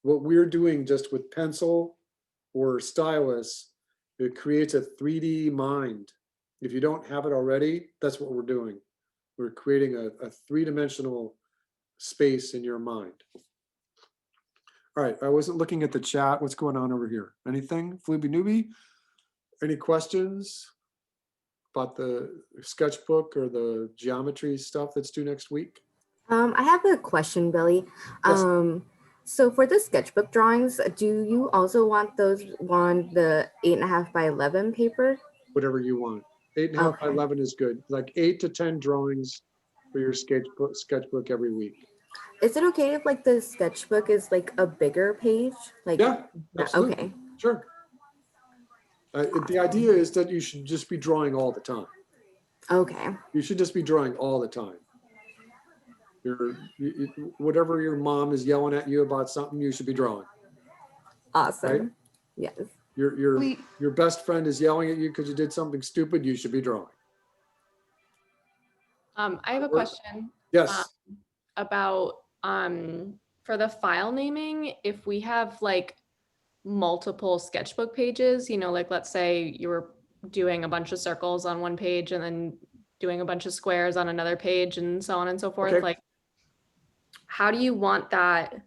What we're doing just with pencil or stylus, it creates a 3D mind. If you don't have it already, that's what we're doing. We're creating a 3-dimensional space in your mind. All right, I wasn't looking at the chat. What's going on over here? Anything? Flooby Newbie? Any questions about the sketchbook or the geometry stuff that's due next week? I have a question, Billy. Yes. So for the sketchbook drawings, do you also want those on the 8.5 by 11 paper? Whatever you want. 8.5 by Okay. 11 is good. Like 8 to 10 drawings for your sketchbook every week. Is it okay if like the sketchbook is like a bigger page? Like, Yeah, absolutely. okay. Sure. The idea is that you should just be drawing all the time. Okay. You should just be drawing all the time. Whatever your mom is yelling at you about something, you should be drawing. Awesome. Right? Yes. Your best friend is yelling at you because you did something stupid, you should be drawing. I have a question. Yes. About for the file naming, if we have like multiple sketchbook pages, you know, like let's say you were doing a bunch of circles on one page and then doing a bunch of squares on another page and so on and so forth. Okay. Like, how do you want that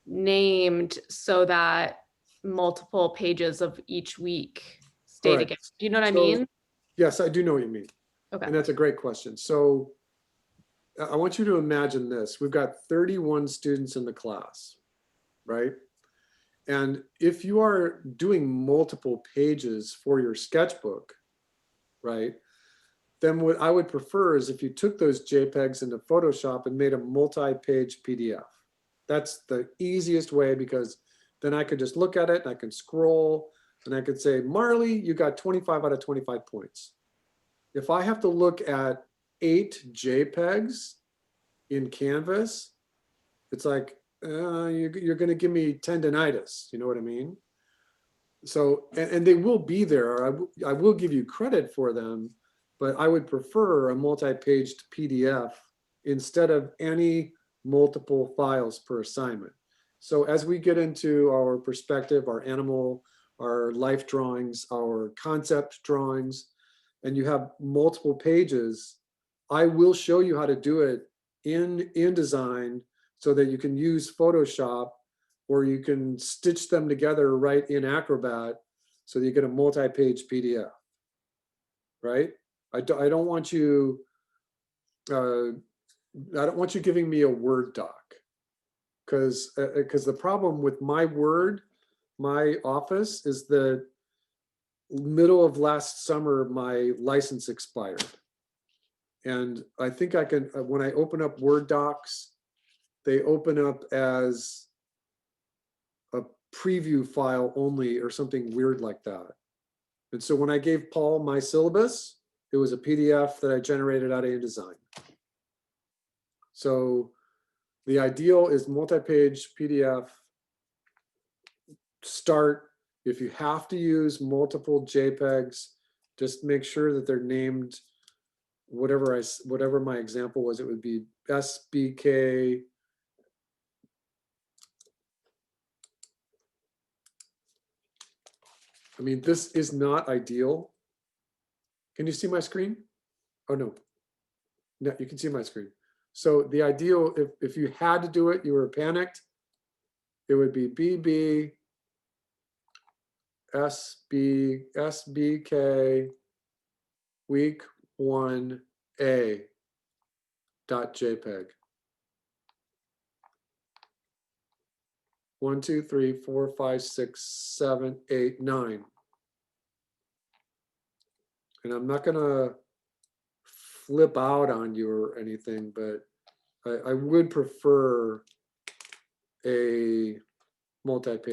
named so that multiple pages of each week stay All right. together? Do you know what I So, mean? Yes, I do know what you mean. Okay. And that's a great question. So I want you to imagine this. We've got 31 students in the class, right? And if you are doing multiple pages for your sketchbook, right, then what I would prefer is if you took those JPEGs into Photoshop and made a multi-page PDF. That's the easiest way, because then I could just look at it and I can scroll and I could say, Marley, you got 25 out of 25 points. If I have to look at 8 JPEGs in Canvas, it's like, you're going to give me tendinitis. You know what I mean? So, and they will be there. I will give you credit for them, but I would prefer a multi-paged PDF instead of any multiple files per assignment. So as we get into our perspective, our animal, our life drawings, our concept drawings, and you have multiple pages, I will show you how to do it in InDesign so that you can use Photoshop, or you can stitch them together right in Acrobat so that you get a multi-page PDF, right? I don't want you, I don't want you giving me a Word doc, because the problem with my Word, my Office, is that middle of last summer, my license expired. And I think I can, when I open up Word docs, they open up as a preview file only or something weird like that. And so when I gave Paul my syllabus, it was a PDF that I generated out of InDesign. So the ideal is multi-page PDF. Start, if you have to use multiple JPEGs, just make sure that they're named whatever my example was. It would be SBK. I mean, this is not ideal. Can you see my screen? Oh, no. No, you can see my screen. So the ideal, if you had to do it, you were panicked, it would be BB SBK week 1A .jpg. 1, 2, 3, 4, 5, 6, 7, 8, 9. And I'm not gonna flip out on you or anything, but I would prefer a multi-page.